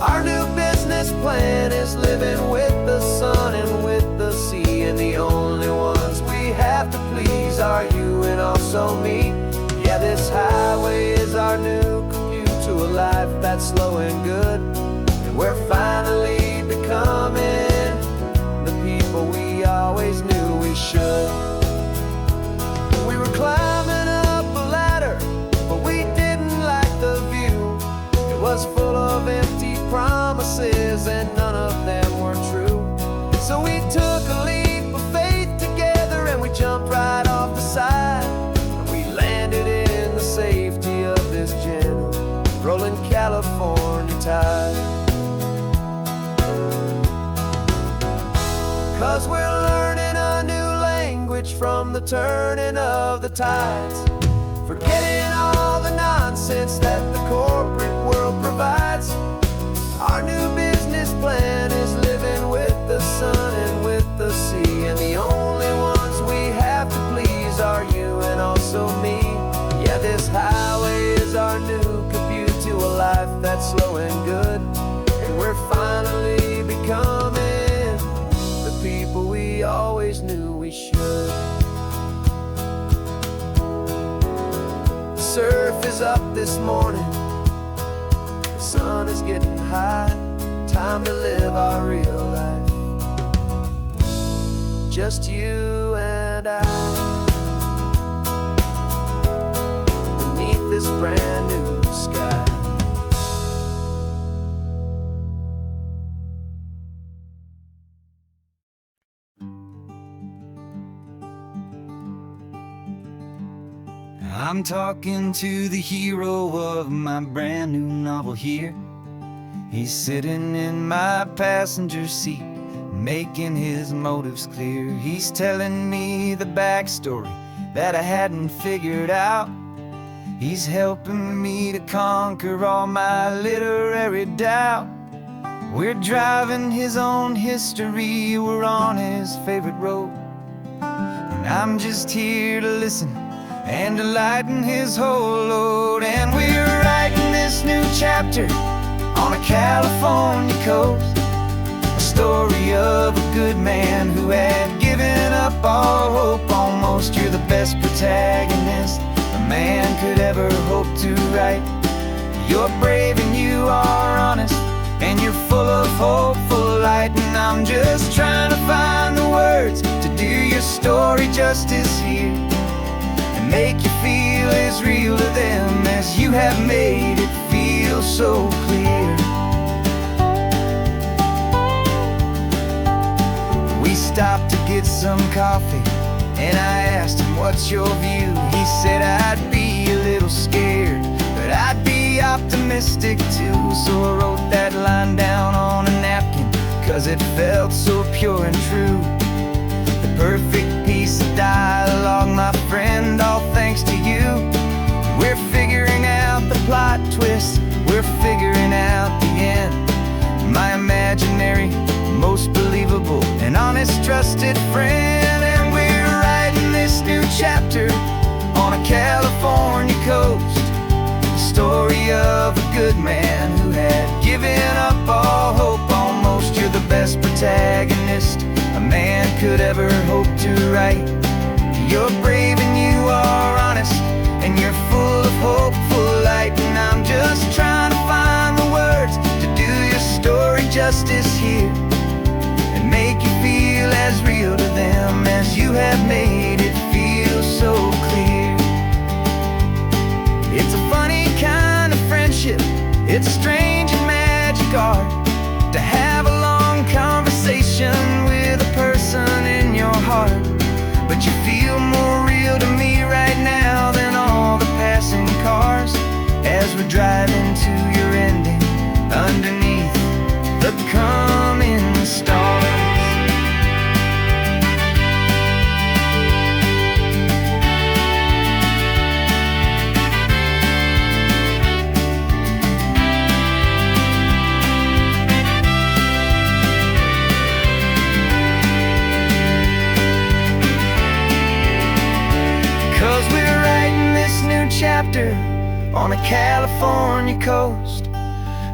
Our new business plan is living with the sun and with the sea, and the only ones we have to please are you and also me. Yeah, this highway is our new commute to a life that's slow and good, and we're finally becoming the people we always knew we should. We were climbing up a ladder, but we didn't like the view. It was full of empty promises and none of them were true. So we took a leap of faith together and we jumped right off the side, and we landed in the safety of this gentle rolling California tide. 'Cause we're learning a new language from the turning of the tides, forgetting all the nonsense that the corporate world provides. Our new business plan is living with the sun and with the sea, and the only ones we have to please are you and also me. Yeah, this highway is our new commute to a life that's slow and good, and we're finally becoming surf is up this morning. The sun is getting high. Time to live our real life. Just you and I, beneath this brand new sky. I'm talking to the hero of my brand new novel here. He's sitting in my passenger seat, making his motives clear. He's telling me the backstory that I hadn't figured out. He's helping me to conquer all my literary doubt. We're driving his own history, we're on his favorite road, and I'm just here to listen and to lighten his whole load. And we're writing this new chapter on a California coast, a story of a good man who had given up all hope almost. You're the best protagonist a man could ever hope to write. You're brave and you are honest, and you're full of hopeful light. And I'm just trying to find the words to do your story justice here, make you feel as real to them as you have made it feel so clear. We stopped to get some coffee, and I asked him, what's your view? He said, I'd be a little scared, but I'd be optimistic too. So I wrote that line down on a napkin, 'cause it felt so pure and true. The perfect piece of dialogue, my friend, all thanks to you. We're figuring out the plot twist, we're figuring out the end. My imaginary, most believable and honest trusted friend. And we're writing this new chapter on a California coast, the story of a good man who had given up all hope almost. You're the best protagonist a man could ever hope to write. You're brave and you are honest, and you're full of hopeful light. And I'm just trying to find the words to do your story justice here, and make you feel as real to them as you have made it feel so clear. It's a funny kind of friendship, it's strange and magic art to have a long conversation with a person in your heart. But you feel more real to me right now than all the passing cars, as we're driving to your ending underneath the coming stars. Chapter on a California coast,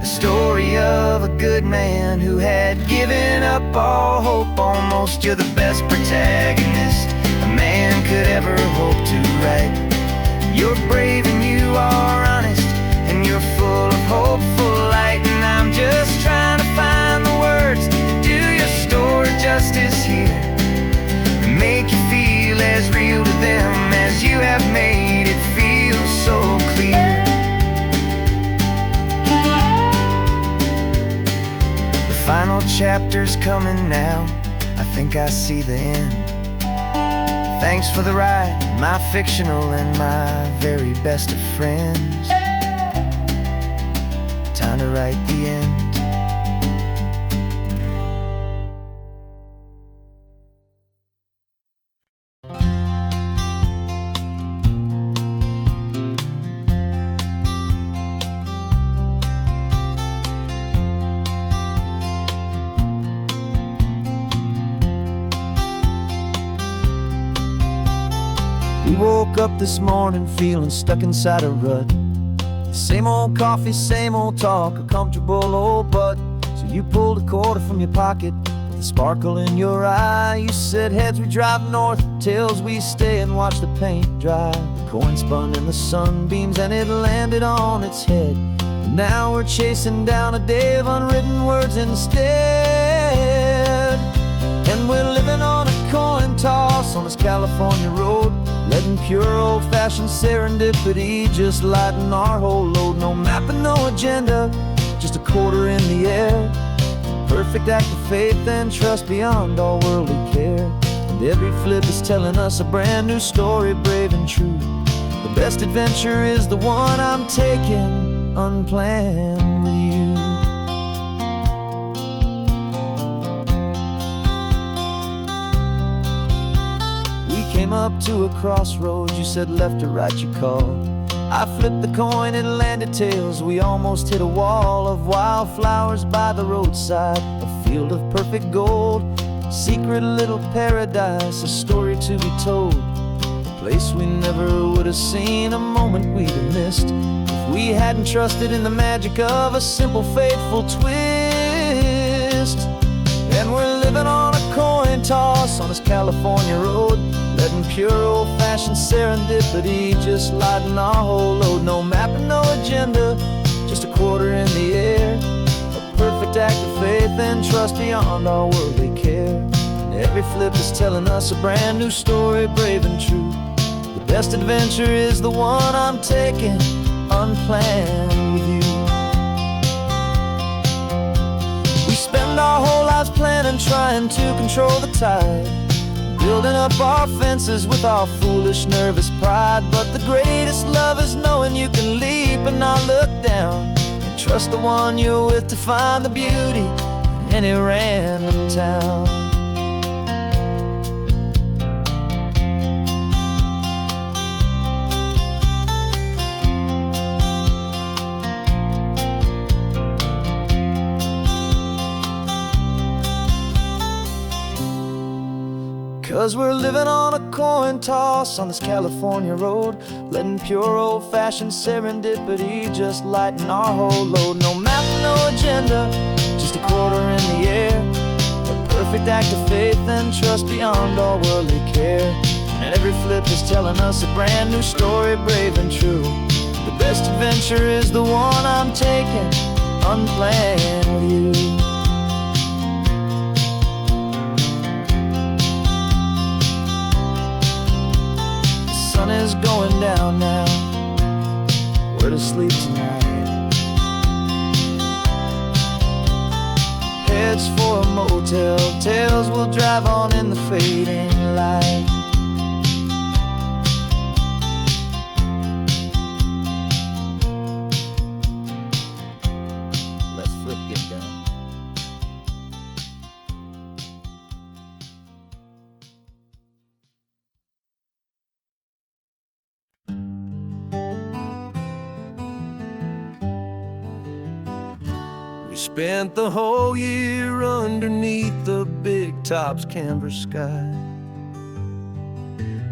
a story of a good man who had given up all hope almost. You're the best protagonist a man could ever hope to write. You're brave and you are honest, and you're full of hopeful light. And I'm just trying to find the words to do your story justice here, and make you feel as real to them as you have made it feel so clear. The final chapter's coming now, I think I see the end. Thanks for the ride, my fictional and my very best of friends. Time to write the end. We woke up this morning feeling stuck inside a rut. Same old coffee, same old talk, a comfortable old butt. So you pulled a quarter from your pocket, the sparkle in your eye. You said heads we drive north, tails we stay and watch the paint dry. The coin spun in the sunbeams and it landed on its head. And now we're chasing down a day of unwritten words instead. And we're living on a coin toss on this California road, letting pure old-fashioned serendipity just lighten our whole load. No map and no agenda, just a quarter in the air. Perfect act of faith and trust beyond all worldly care. And every flip is telling us a brand new story, brave and true. The best adventure is the one I'm taking unplanned with you. We came up to a crossroads, you said left or right you called. I flipped the coin, it landed tails. We almost hit a wall of wildflowers by the roadside, a field of perfect gold, secret little paradise, a story to be told, a place we never would have seen, a moment we'd have missed if we hadn't trusted in the magic of a simple, faithful twist. And we're living on a coin toss on this California road, letting pure old-fashioned serendipity just lighten our whole load. No map and no agenda, just a quarter in the air. A perfect act of faith and trust beyond our worldly care. And every flip is telling us a brand new story, brave and true. The best adventure is the one I'm taking unplanned with you. We spend our whole lives planning, trying to control the tide, building up our fences with our foolish, nervous pride. But the greatest love is knowing you can leap and not look down, and trust the one you're with to find the beauty in any random town. 'Cause we're living on a coin toss on this California road, letting pure old-fashioned serendipity just lighten our whole load. No map, no agenda, just a quarter in the air. A perfect act of faith and trust beyond all worldly care. And every flip is telling us a brand new story, brave and true. The best adventure is the one I'm taking unplanned with you. The sun is going down now, we're to sleep tonight. Heads for a motel, tails will drive on in the fading light. Let's flip get down. We spent the whole year underneath the big top's canvas sky,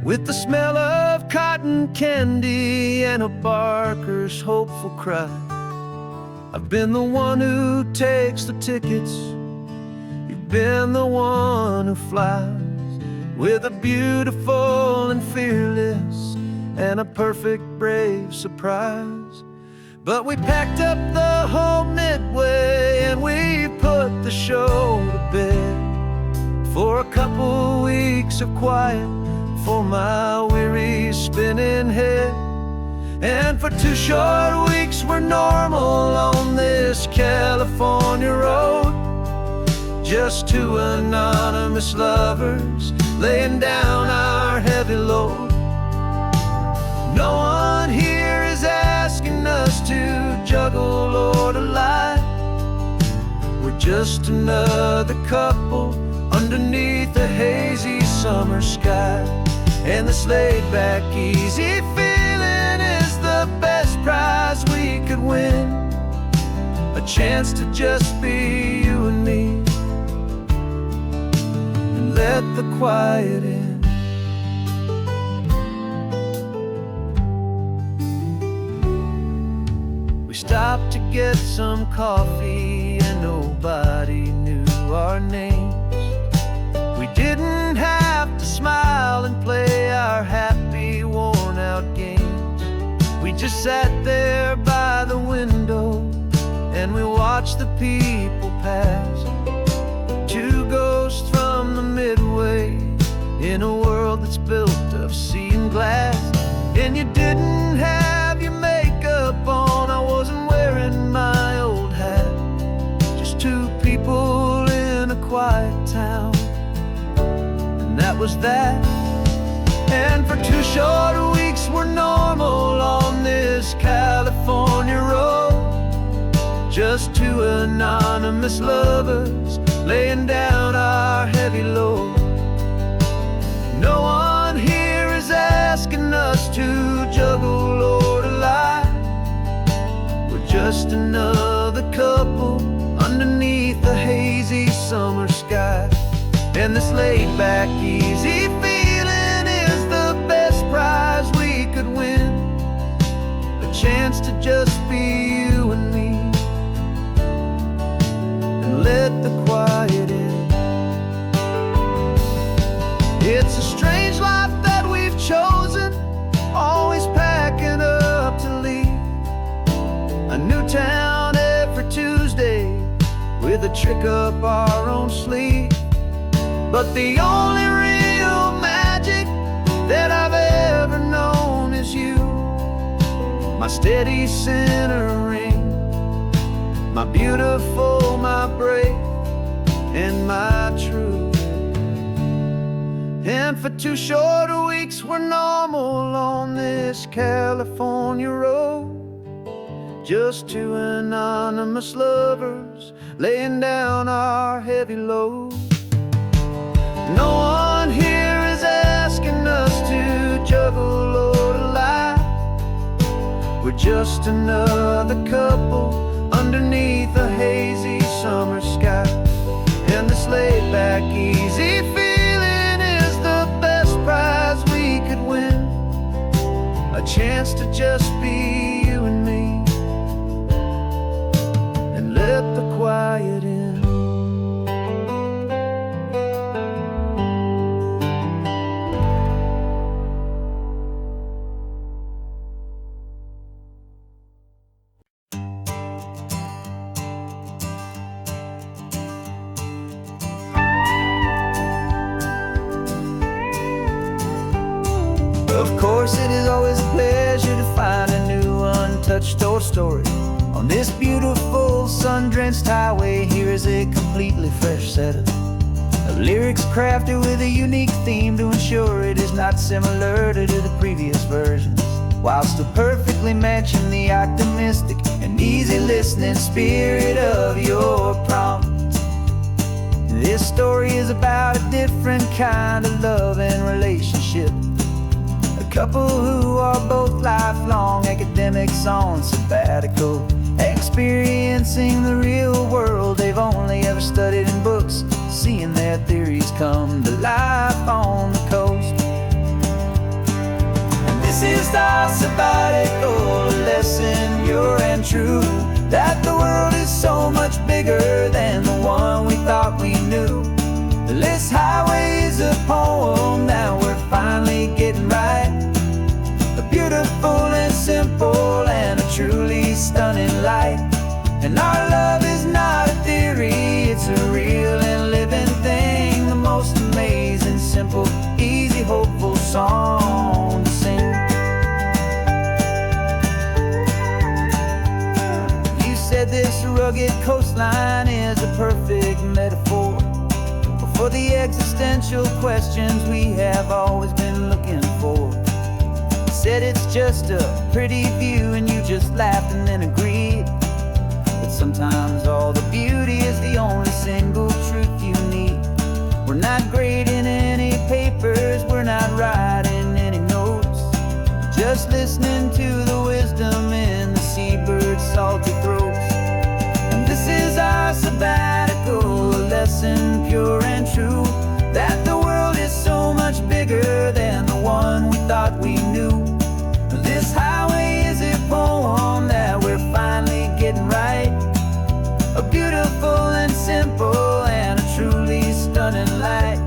with the smell of cotton candy and a barker's hopeful cry. I've been the one who takes the tickets, you've been the one who flies, with a beautiful and fearless and a perfect brave surprise. But we packed up the whole Midway and we put the show to bed, for a couple weeks of quiet for my weary spinning head. And for 2 short weeks we're normal on this California road, just 2 anonymous lovers laying down our heavy load. No one here is asking us to juggle or to lie. We're just another couple underneath the hazy summer sky. And this laid-back, easy feeling is the best prize we could win, a chance to just be you and me, and let the quiet in. We stopped to get some coffee and nobody knew our names. didn't have to smile and play our happy, worn-out games. We just sat there by the window and we watched the people pass. Two ghosts from the Midway in a world that's built of sea and glass. And you didn't have your makeup on, I wasn't wearing my old hat. Just two people in a quiet town, and that was that. And for 2 short weeks we're normal on this California road. Just two anonymous lovers laying down our heavy load. No one here is asking us to juggle or to lie. We're just another couple underneath the hazy summer sky. And this laid-back, easy feeling is the best prize we could win. A chance to just be you and me, and let the quiet in. It's a strange life that we've chosen, always packing up to leave. A new town every Tuesday with a trick up our own sleeve. But the only real magic that I've ever known is you, my steady centering, my beautiful, my brave, and my true. And for 2 short weeks we're normal on this California road. Just two anonymous lovers laying down our heavy load. No one here is asking us to juggle or to lie. We're just another couple underneath a hazy summer sky. And this laid-back, easy feeling is the best prize we could win. A chance to just be you and me, and let the quiet in. Of course, it is always a pleasure to find a new untouched old story. On this beautiful sun-drenched highway, here is a completely fresh set of lyrics crafted with a unique theme to ensure it is not similar to the previous versions, while still perfectly matching the optimistic and easy listening spirit of your prompt. This story is about a different kind of love and relationship. A couple who are both lifelong academics on sabbatical, experiencing the real world they've only ever studied in books, seeing their theories come to life on the coast. And this is our sabbatical lesson, pure and true, that the world is so much bigger than the one we thought we knew. This highway is a poem that we're finally getting right. A beautiful and simple and a truly stunning light. And our love is not a theory, it's a real and living thing. The most amazing, simple, easy, hopeful song to sing. You said this rugged coastline is a perfect metaphor for the existential questions we have always been looking for. You said it's just a pretty view and you just laughed and then agreed. But sometimes all the beauty is the only single truth you need. We're not grading any papers, we're not writing any notes, just listening to the wisdom in the seabird's salty throats. And this is our sabbatical lesson, pure and true, that the world is so much bigger than the one we thought we knew. This highway is a poem that we're finally getting right. A beautiful and simple and a truly stunning light.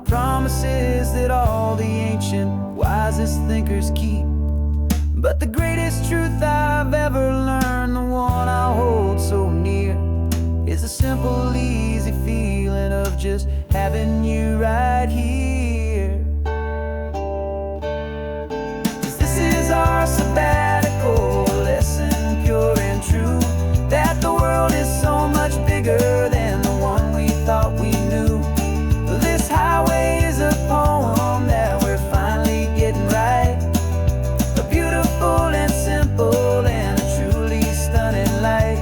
promises that all the ancient, wisest thinkers keep. But the greatest truth I've ever learned, the one I hold so near, is the simple, easy feeling of just having you right here. 'Cause this is our sabbatical lesson, pure and true, that the world is so much bigger than the one we thought we knew. This highway is a poem that we're finally getting right, a beautiful and simple and a truly stunning light.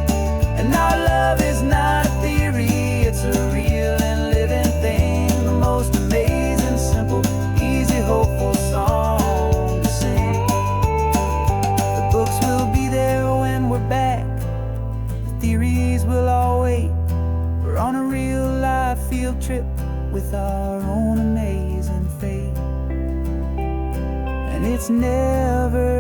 And our love is not a theory, it's a real and living thing, the most amazing, simple, easy, hopeful song to sing. The books will be there when we're back, the theories will all wait. We're on a real life field trip with our own amazing fate, and it's never